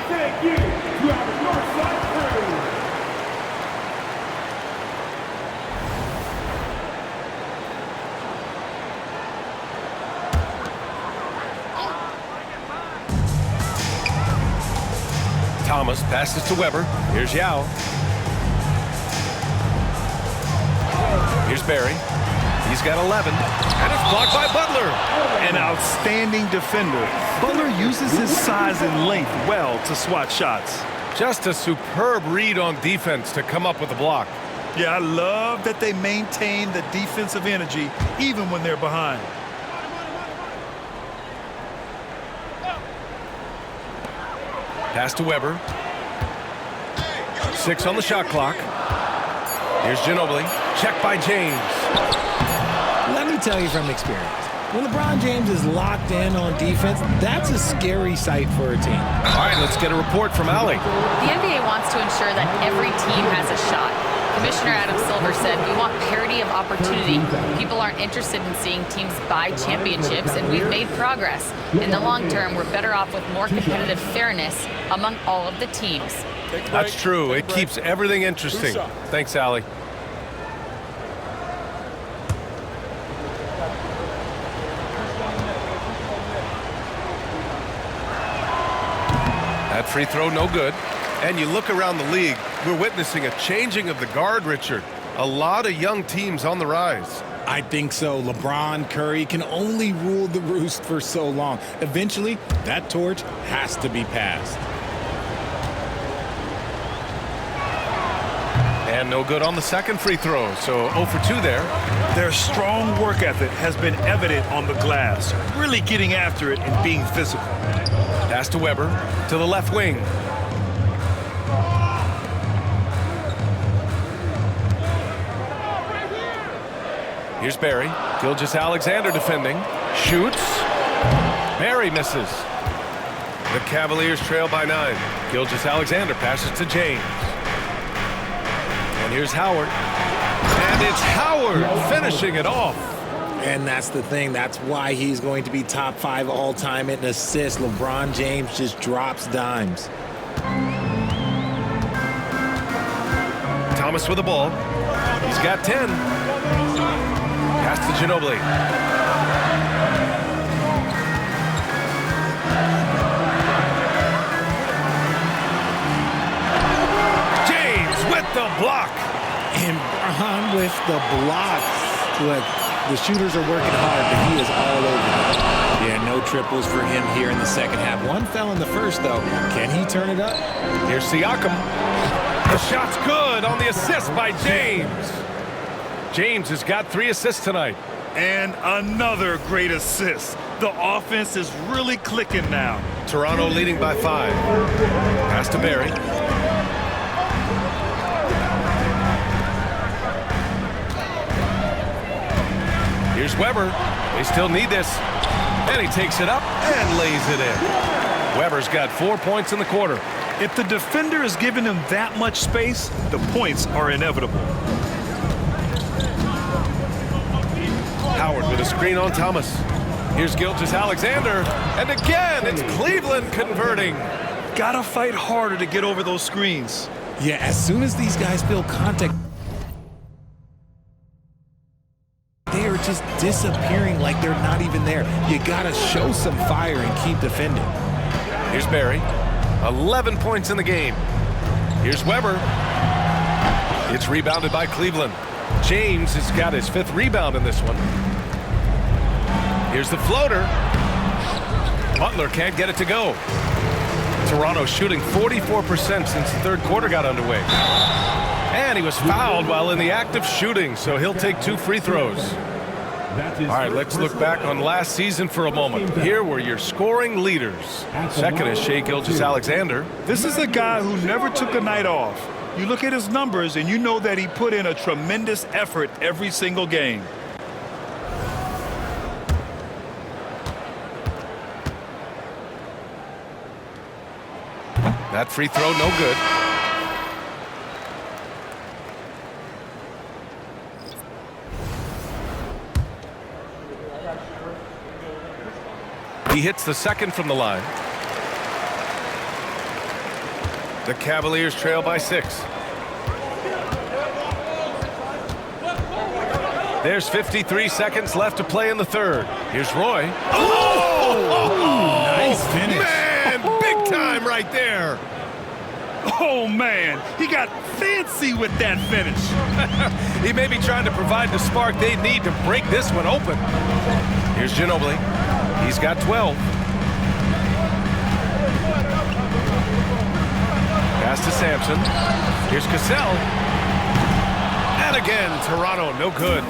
Thank you to our Northside crew. Thomas passes to Weber. Here's Yao. Here's Barry. He's got 11. And it's blocked by Butler. An outstanding defender. Butler uses his size and length well to swat shots. Just a superb read on defense to come up with a block. Yeah, I love that they maintain the defensive energy even when they're behind. Pass to Weber. 6 on the shot clock. Here's Ginobili. Check by James. Let me tell you from experience, when LeBron James is locked in on defense, that's a scary sight for a team. All right, let's get a report from Allie. The NBA wants to ensure that every team has a shot. Commissioner Adam Silver said, "We want parity of opportunity. People aren't interested in seeing teams buy championships, and we've made progress. In the long term, we're better off with more competitive fairness among all of the teams." That's true. It keeps everything interesting. Thanks, Allie. That free throw, no good. And you look around the league, we're witnessing a changing of the guard, Richard. A lot of young teams on the rise. I think so. LeBron, Curry can only rule the roost for so long. Eventually, that torch has to be passed. And no good on the second free throw, so 0 for 2 there. Their strong work ethic has been evident on the glass, really getting after it and being physical. Pass to Weber, to the left wing. Here's Barry. Gilgeous-Alexander defending. Shoots. Barry misses. The Cavaliers trail by 9. Gilgeous-Alexander passes to James. And here's Howard. And it's Howard finishing it off. And that's the thing. That's why he's going to be top 5 all-time in assists. LeBron James just drops dimes. Thomas with the ball. He's got 10. Pass to Ginobili. James with the block. And Bron with the block. Look, the shooters are working hard, but he is all over them. Yeah, no triples for him here in the second half. One fell in the first, though. Can he turn it up? Here's Siakam. The shot's good on the assist by James. James has got 3 assists tonight. And another great assist. The offense is really clicking now. Toronto leading by 5. Pass to Barry. Here's Weber. They still need this. And he takes it up and lays it in. Weber's got 4 points in the quarter. If the defender is giving him that much space, the points are inevitable. Howard with a screen on Thomas. Here's Gilgeous-Alexander, and again, it's Cleveland converting. Gotta fight harder to get over those screens. Yeah, as soon as these guys feel contact, they are just disappearing like they're not even there. You gotta show some fire and keep defending. Here's Barry. 11 points in the game. Here's Weber. It's rebounded by Cleveland. James has got his 5th rebound in this one. Here's the floater. Butler can't get it to go. Toronto shooting 44% since the 3rd quarter got underway. And he was fouled while in the act of shooting, so he'll take 2 free throws. All right, let's look back on last season for a moment. Here were your scoring leaders. Second is Shai Gilgeous-Alexander. This is a guy who never took a night off. You look at his numbers and you know that he put in a tremendous effort every single game. That free throw, no good. He hits the 2nd from the line. The Cavaliers trail by 6. There's 53 seconds left to play in the 3rd. Here's Roy. Nice finish. Man, big time right there. Oh, man, he got fancy with that finish. He may be trying to provide the spark they need to break this one open. Here's Ginobili. He's got 12. Pass to Sampson. Here's Cassell. And again, Toronto, no good.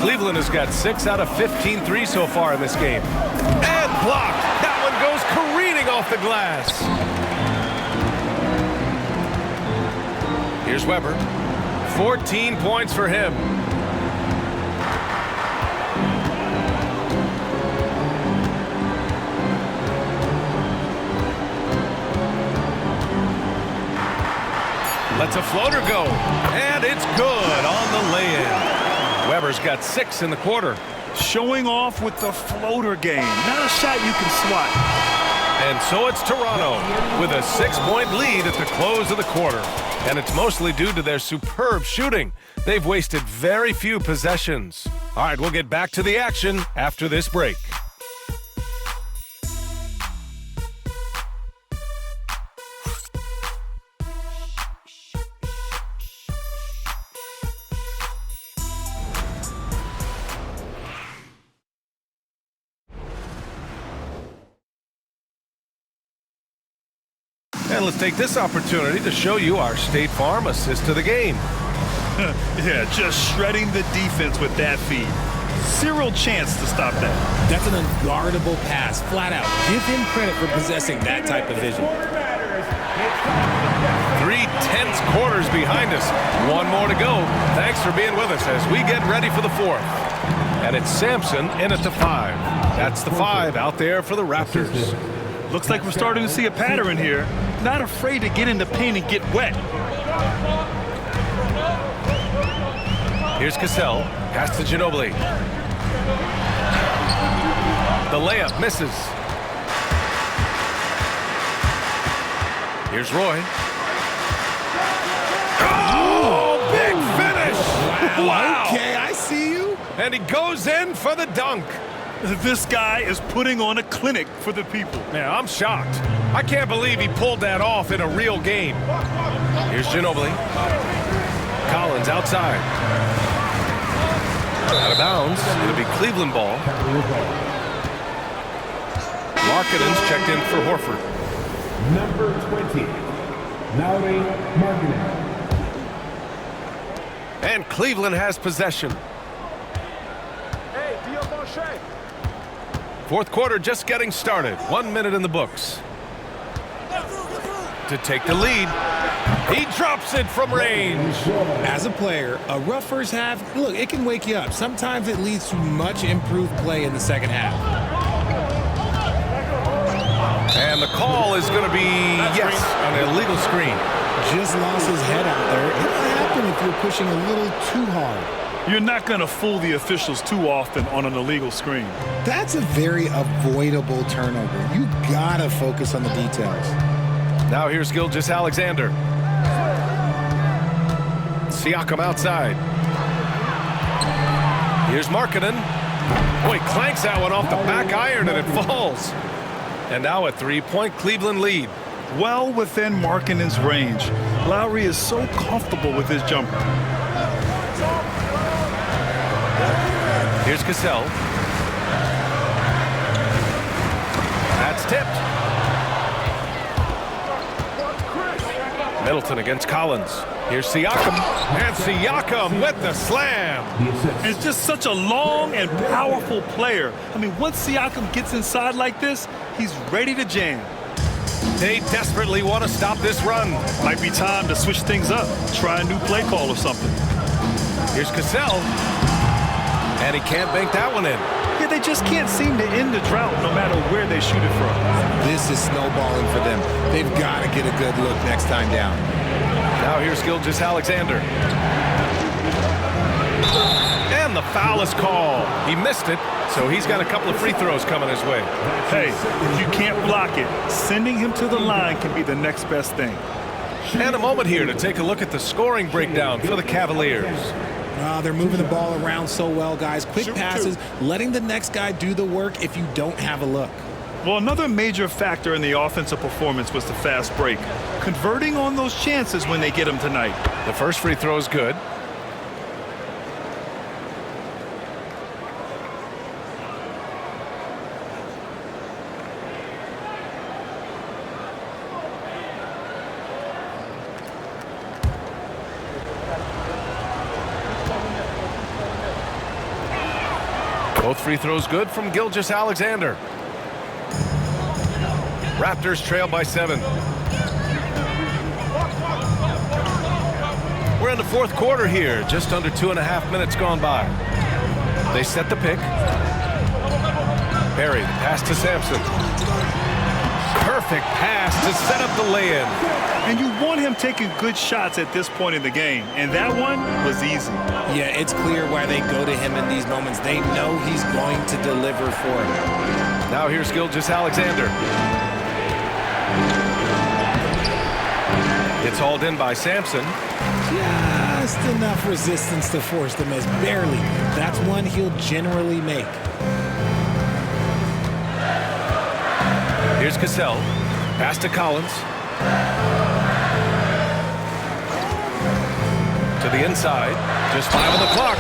Cleveland has got 6 out of 15 threes so far in this game. And blocked. That one goes careening off the glass. Here's Weber. 14 points for him. Lets a floater go. And it's good on the lay-in. Weber's got 6 in the quarter. Showing off with the floater game. Not a shot you can swat. And so it's Toronto with a 6-point lead at the close of the quarter. And it's mostly due to their superb shooting. They've wasted very few possessions. All right, we'll get back to the action after this break. And let's take this opportunity to show you our State Farm assist to the game. Yeah, just shredding the defense with that feed. Zero chance to stop that. That's an unguardable pass, flat out. Give him credit for possessing that type of vision. 3 tense quarters behind us. 1 more to go. Thanks for being with us as we get ready for the 4th. And it's Sampson in at the 5. That's the 5 out there for the Raptors. Looks like we're starting to see a pattern here. Not afraid to get in the paint and get wet. Here's Cassell. Pass to Ginobili. The layup misses. Here's Roy. Oh, big finish! Wow. Okay, I see you. And he goes in for the dunk. This guy is putting on a clinic for the people. Yeah, I'm shocked. I can't believe he pulled that off in a real game. Here's Ginobili. Collins outside. Out of bounds. It'll be Cleveland ball. Markkanen's checked in for Horford. Number 20, Lauri Markkanen. And Cleveland has possession. Hey, Theo Boucher. 4th quarter just getting started. 1 minute in the books. To take the lead. He drops it from range. As a player, a rough first half, look, it can wake you up. Sometimes it leads to much improved play in the second half. And the call is going to be, yes, an illegal screen. Just lost his head out there. It'll happen if you're pushing a little too hard. You're not going to fool the officials too often on an illegal screen. That's a very avoidable turnover. You gotta focus on the details. Now here's Gilgeous-Alexander. Siakam outside. Here's Markkanen. Oh, he clanks that one off the back iron and it falls. And now a three-point Cleveland lead. Well within Markkanen's range. Lowry is so comfortable with his jumper. Here's Cassell. That's tipped. Middleton against Collins. Here's Siakam. And Siakam with the slam. It's just such a long and powerful player. I mean, once Siakam gets inside like this, he's ready to jam. They desperately want to stop this run. Might be time to switch things up. Try a new play call or something. Here's Cassell. And he can't bank that one in. Yeah, they just can't seem to end the drought no matter where they shoot it from. This is snowballing for them. They've got to get a good look next time down. Now here's Gilgeous-Alexander. And the foul is called. He missed it, so he's got a couple of free throws coming his way. Hey, if you can't block it, sending him to the line can be the next best thing. And a moment here to take a look at the scoring breakdown for the Cavaliers. They're moving the ball around so well, guys. Quick passes, letting the next guy do the work if you don't have a look. Well, another major factor in the offensive performance was the fast break. Converting on those chances when they get them tonight. The first free throw is good. Both free throws good from Gilgeous-Alexander. Raptors trail by 7. We're in the fourth quarter here, just under 2.5 minutes gone by. They set the pick. Perry, the pass to Sampson. Perfect pass to set up the lay-in. And you want him taking good shots at this point in the game, and that one was easy. Yeah, it's clear why they go to him in these moments. They know he's going to deliver for him. Now here's Gilgeous-Alexander. It's hauled in by Sampson. Just enough resistance to force the miss. Barely. That's one he'll generally make. Here's Cassell. Pass to Collins. To the inside. Just 5 on the clock.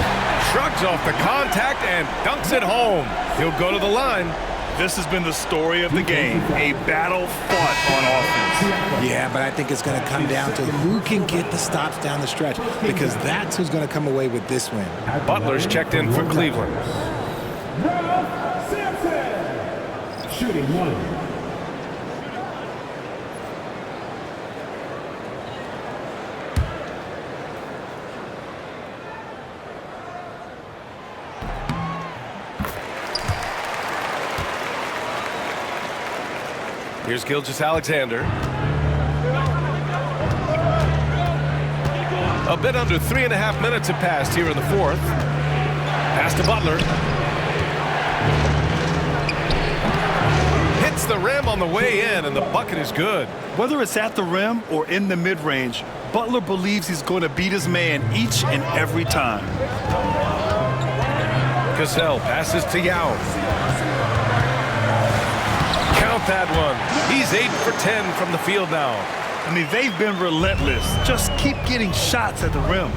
Shrugs off the contact and dunks it home. He'll go to the line. This has been the story of the game, a battle fought on offense. Yeah, but I think it's going to come down to who can get the stops down the stretch, because that's who's going to come away with this win. Butler's checked in for Cleveland. Ralph Sampson, shooting 1. Here's Gilgeous-Alexander. A bit under 3.5 minutes have passed here in the fourth. Pass to Butler. Hits the rim on the way in, and the bucket is good. Whether it's at the rim or in the mid-range, Butler believes he's going to beat his man each and every time. Cassell passes to Yao. Count that one. He's 8 for 10 from the field now. I mean, they've been relentless. Just keep getting shots at the rim.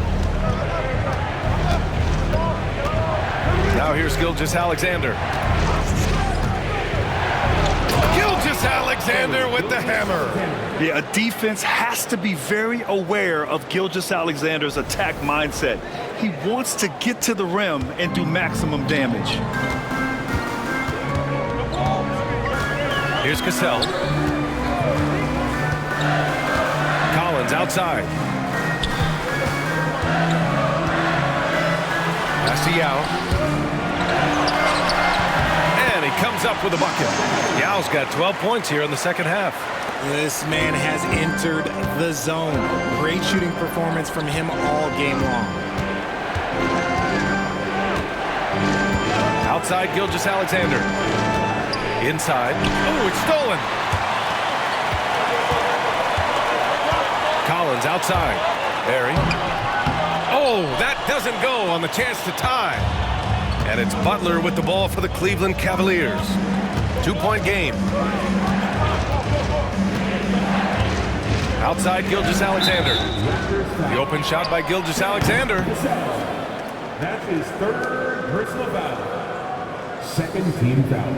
Now here's Gilgeous-Alexander. Gilgeous-Alexander with the hammer. Yeah, a defense has to be very aware of Gilgeous-Alexander's attack mindset. He wants to get to the rim and do maximum damage. Here's Cassell. Collins outside. Pass to Yao. And he comes up with a bucket. Yao's got 12 points here in the second half. This man has entered the zone. Great shooting performance from him all game long. Outside Gilgeous-Alexander. Inside. Oh, it's stolen. Collins outside. Barry. Oh, that doesn't go on the chance to tie. And it's Butler with the ball for the Cleveland Cavaliers. 2-point game. Outside Gilgeous-Alexander. The open shot by Gilgeous-Alexander. That's his third personal foul. Second team foul.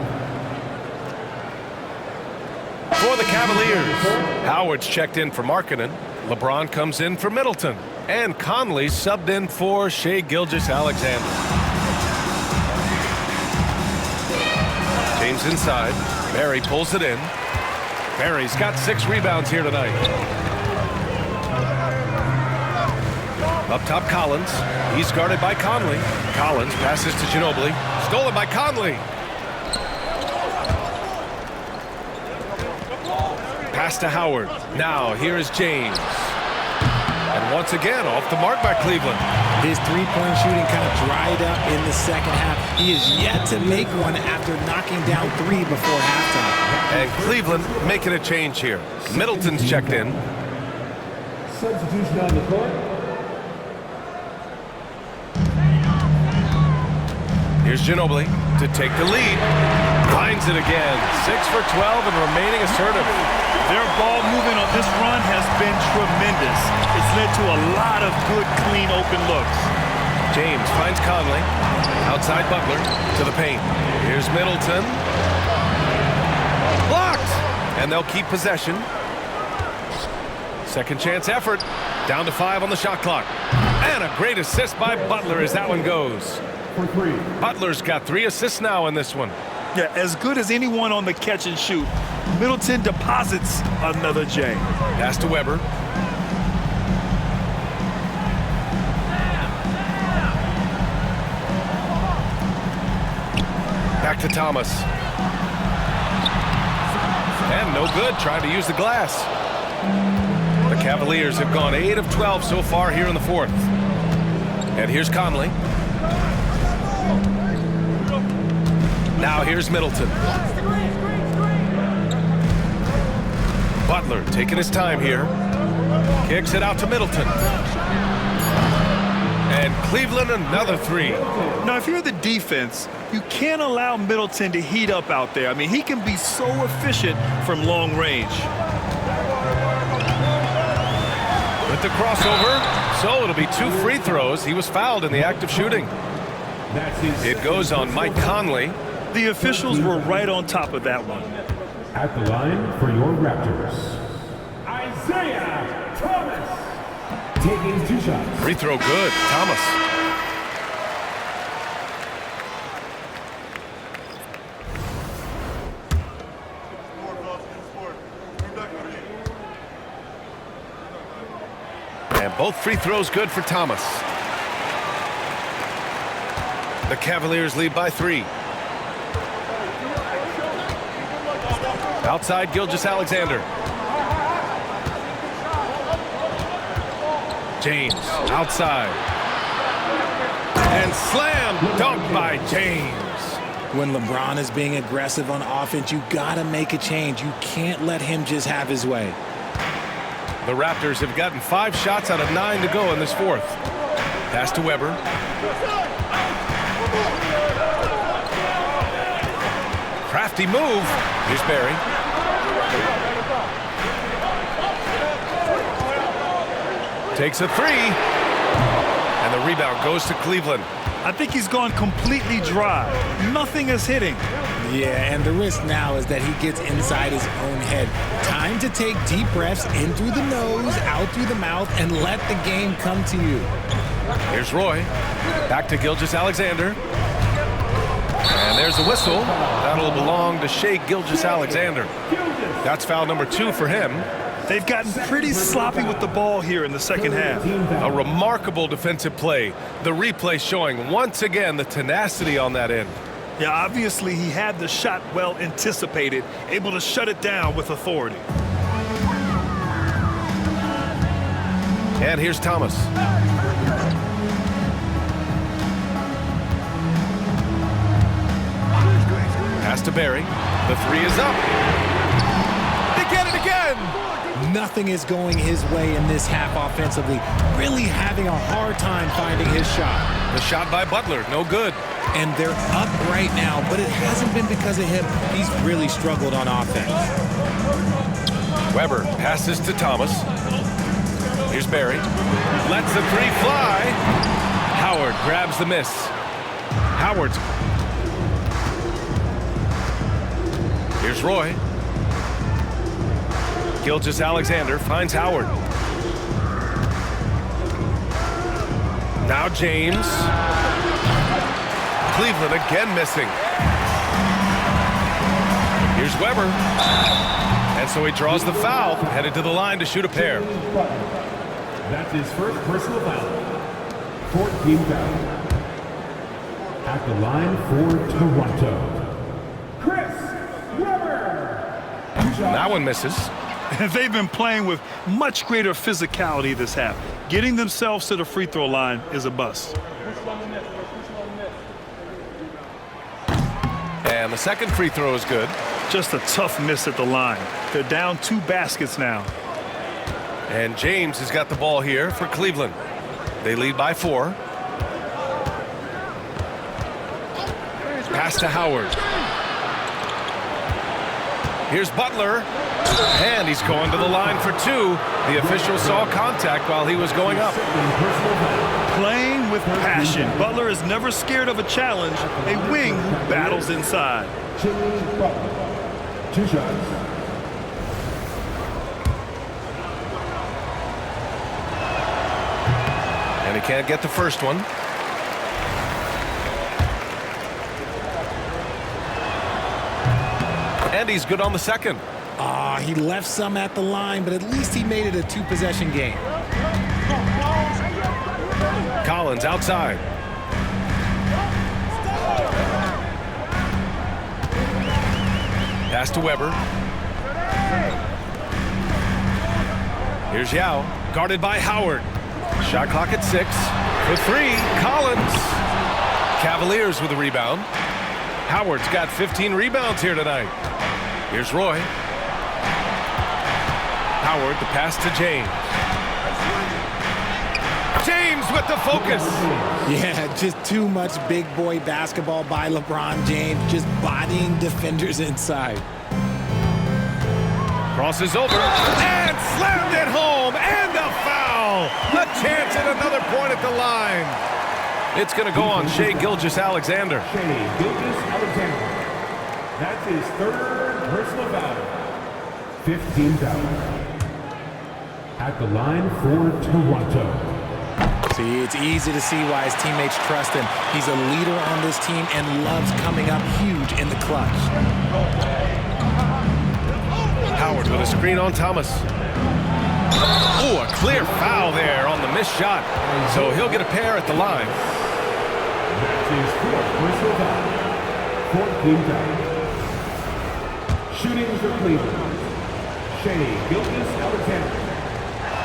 For the Cavaliers, Howard's checked in for Markkanen. LeBron comes in for Middleton. And Conley subbed in for Shai Gilgeous-Alexander. James inside. Barry pulls it in. Barry's got 6 rebounds here tonight. Up top, Collins. He's guarded by Conley. Collins passes to Ginobili. Stolen by Conley. Pass to Howard. Now, here is James. And once again, off the mark by Cleveland. His three-point shooting kind of dried up in the second half. He is yet to make one after knocking down 3 before halftime. And Cleveland making a change here. Middleton's checked in. Substitution on the court. Here's Ginobili to take the lead. Finds it again. 6 for 12 and remaining assertive. Their ball movement on this run has been tremendous. It's led to a lot of good, clean, open looks. James finds Conley. Outside Butler to the paint. Here's Middleton. Blocked! And they'll keep possession. Second chance effort. Down to 5 on the shot clock. And a great assist by Butler as that one goes. For 3. Butler's got 3 assists now in this one. Yeah, as good as anyone on the catch and shoot. Middleton deposits another J. Pass to Weber. Back to Thomas. And no good, trying to use the glass. The Cavaliers have gone 8 of 12 so far here in the fourth. And here's Conley. Now here's Middleton. Butler taking his time here. Kicks it out to Middleton. And Cleveland another 3. Now, if you're the defense, you can't allow Middleton to heat up out there. I mean, he can be so efficient from long range. With the crossover, so it'll be 2 free throws. He was fouled in the act of shooting. It goes on Mike Conley. The officials were right on top of that one. At the line for your Raptors, Isaiah Thomas. Taking 2 shots. Free throw good, Thomas. And both free throws good for Thomas. The Cavaliers lead by 3. Outside Gilgeous-Alexander. James outside. And slam dunk by James. When LeBron is being aggressive on offense, you gotta make a change. You can't let him just have his way. The Raptors have gotten 5 shots out of 9 to go in this fourth. Pass to Weber. Crafty move. Here's Barry. Takes a 3. And the rebound goes to Cleveland. I think he's gone completely dry. Nothing is hitting. Yeah, and the risk now is that he gets inside his own head. Time to take deep breaths in through the nose, out through the mouth, and let the game come to you. Here's Roy. Back to Gilgeous-Alexander. And there's the whistle. That'll belong to Shai Gilgeous-Alexander. That's foul number 2 for him. They've gotten pretty sloppy with the ball here in the second half. A remarkable defensive play. The replay showing once again the tenacity on that end. Yeah, obviously he had the shot well anticipated, able to shut it down with authority. And here's Thomas. Pass to Barry. The three is up. They get it again. Nothing is going his way in this half offensively. Really having a hard time finding his shot. The shot by Butler, no good. And they're up right now, but it hasn't been because of him. He's really struggled on offense. Weber passes to Thomas. Here's Barry. Lets the three fly. Howard grabs the miss. Howard's. Here's Roy. Gilgeous-Alexander finds Howard. Now James. Cleveland again missing. Here's Weber. And so he draws the foul, headed to the line to shoot a pair. That's his first personal foul. 14 foul. At the line for Toronto, Chris Weber. That one misses. They've been playing with much greater physicality this half. Getting themselves to the free throw line is a bust. And the second free throw is good. Just a tough miss at the line. They're down 2 baskets now. And James has got the ball here for Cleveland. They lead by 4. Pass to Howard. Here's Butler. And he's going to the line for 2. The official saw contact while he was going up. Playing with passion. Butler is never scared of a challenge. A wing who battles inside. 2 shots. And he can't get the first one. And he's good on the second. He left some at the line, but at least he made it a 2-possession game. Collins outside. Pass to Weber. Here's Yao, guarded by Howard. Shot clock at 6. For 3, Collins. Cavaliers with a rebound. Howard's got 15 rebounds here tonight. Here's Roy. Howard, the pass to James. James with the focus. Yeah, just too much big boy basketball by LeBron James, just bodying defenders inside. Crosses over and slammed it home, and a foul. A chance at another point at the line. It's going to go on Shai Gilgeous-Alexander. Shai Gilgeous-Alexander. That's his 3rd personal foul. 15 fouls. At the line for Toronto. See, it's easy to see why his teammates trust him. He's a leader on this team and loves coming up huge in the clutch. Howard with a screen on Thomas. Oh, a clear foul there on the missed shot. So he'll get a pair at the line. That's his 4th personal foul. 14 fouls. Shooting for Cleveland, Shai Gilgeous-Alexander.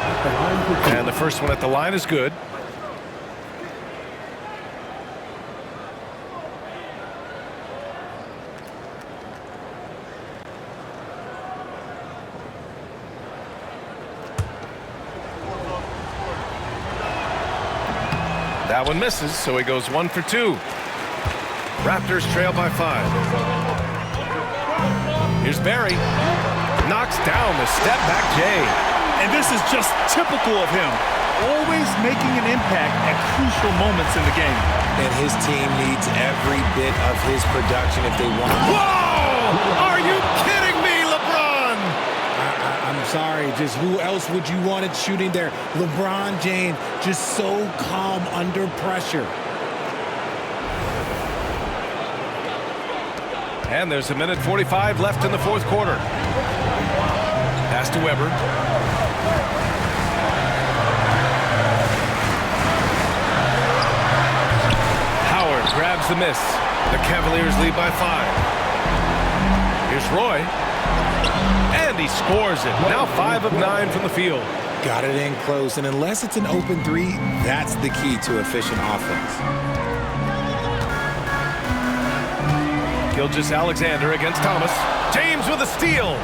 At the line for 2. And the first one at the line is good. That one misses, so he goes 1 for 2. Raptors trail by 5. Here's Barry. Knocks down the step-back Jay. And this is just typical of him. Always making an impact at crucial moments in the game. And his team needs every bit of his production if they want. Whoa! Are you kidding me, LeBron? I'm sorry, just who else would you want it shooting there? LeBron James, just so calm under pressure. And there's 1:45 left in the 4th quarter. Pass to Weber. Howard grabs the miss. The Cavaliers lead by 5. Here's Roy. And he scores it. Now 5 of 9 from the field. Got it in close, and unless it's an open three, that's the key to efficient offense. Gilgeous-Alexander against Thomas. James with a steal.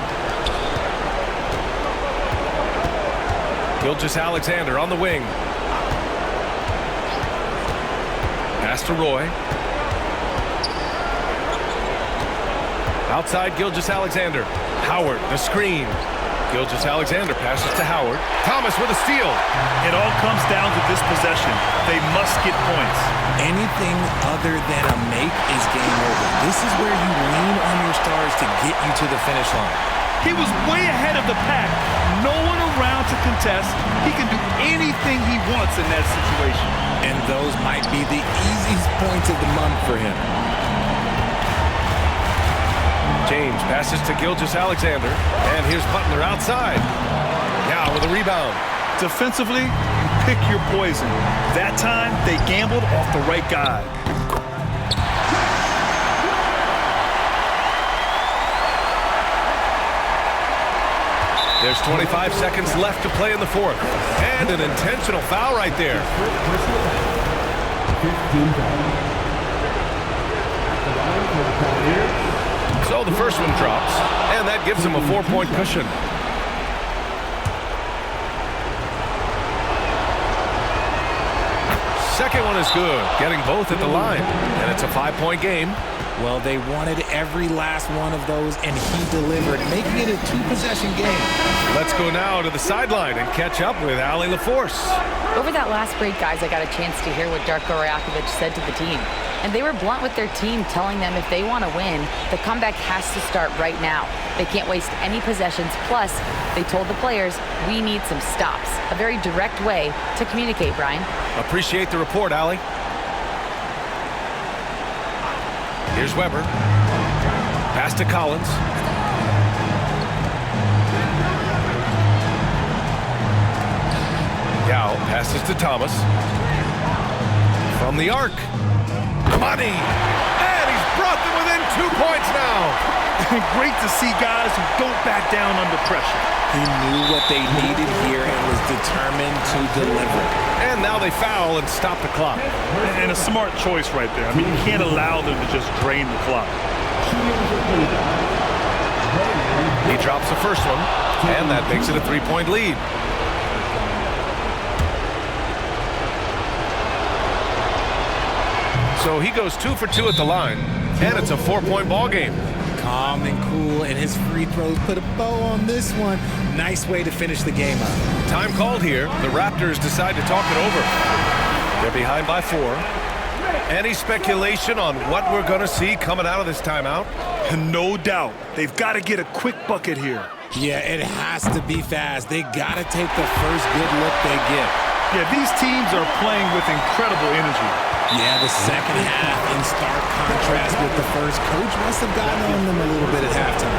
Gilgeous-Alexander on the wing. Pass to Roy. Outside Gilgeous-Alexander. Howard, the screen. Gilgeous-Alexander passes to Howard. Thomas with a steal. It all comes down to this possession. They must get points. Anything other than a make is game over. This is where you lean on your stars to get you to the finish line. He was way ahead of the pack. No one around to contest. He can do anything he wants in that situation. And those might be the easiest points of the month for him. James passes to Gilgeous-Alexander. And here's Butler outside. Now with a rebound. Defensively, you pick your poison. That time, they gambled off the right guy. There's 25 seconds left to play in the fourth. And an intentional foul right there. So the first one drops, and that gives him a 4-point cushion. Second one is good, getting both at the line, and it's a 5-point game. Well, they wanted every last one of those, and he delivered, making it a 2-possession game. Let's go now to the sideline and catch up with Allie LaForce. Over that last break, guys, I got a chance to hear what Darko Rajakovic said to the team. And they were blunt with their team, telling them if they want to win, the comeback has to start right now. They can't waste any possessions. Plus, they told the players, we need some stops. A very direct way to communicate, Brian. Appreciate the report, Allie. Here's Weber. Pass to Collins. Yao passes to Thomas. From the arc. Money! And he's brought them within 2 points now. Great to see guys who don't back down under pressure. He knew what they needed here and was determined to deliver. And now they foul and stop the clock. And a smart choice right there. I mean, you can't allow them to just drain the clock. He drops the first one, and that makes it a 3-point lead. So he goes 2 for 2 at the line, and it's a 4-point ball game. Calm and cool, and his free throws put a bow on this one. Nice way to finish the game up. Time called here. The Raptors decide to talk it over. They're behind by 4. Any speculation on what we're going to see coming out of this timeout? No doubt. They've got to get a quick bucket here. Yeah, it has to be fast. They got to take the first good look they get. Yeah, these teams are playing with incredible energy. Yeah, the second half in stark contrast with the first. Coach must have gotten on them a little bit at halftime.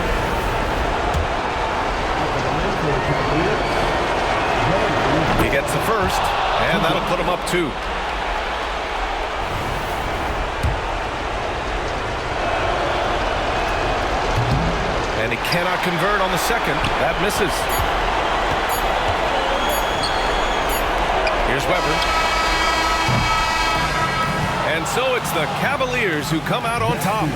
He gets the first, and that'll put him up 2. And he cannot convert on the second. That misses. Here's Weber. And so it's the Cavaliers who come out on top.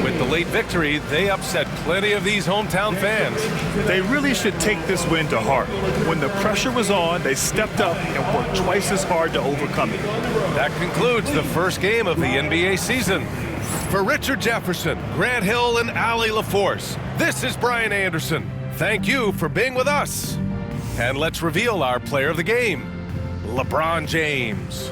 With the late victory, they upset plenty of these hometown fans. They really should take this win to heart. When the pressure was on, they stepped up and worked twice as hard to overcome it. That concludes the first game of the NBA season. For Richard Jefferson, Grant Hill, and Allie LaForce, this is Brian Anderson. Thank you for being with us. And let's reveal our player of the game, LeBron James.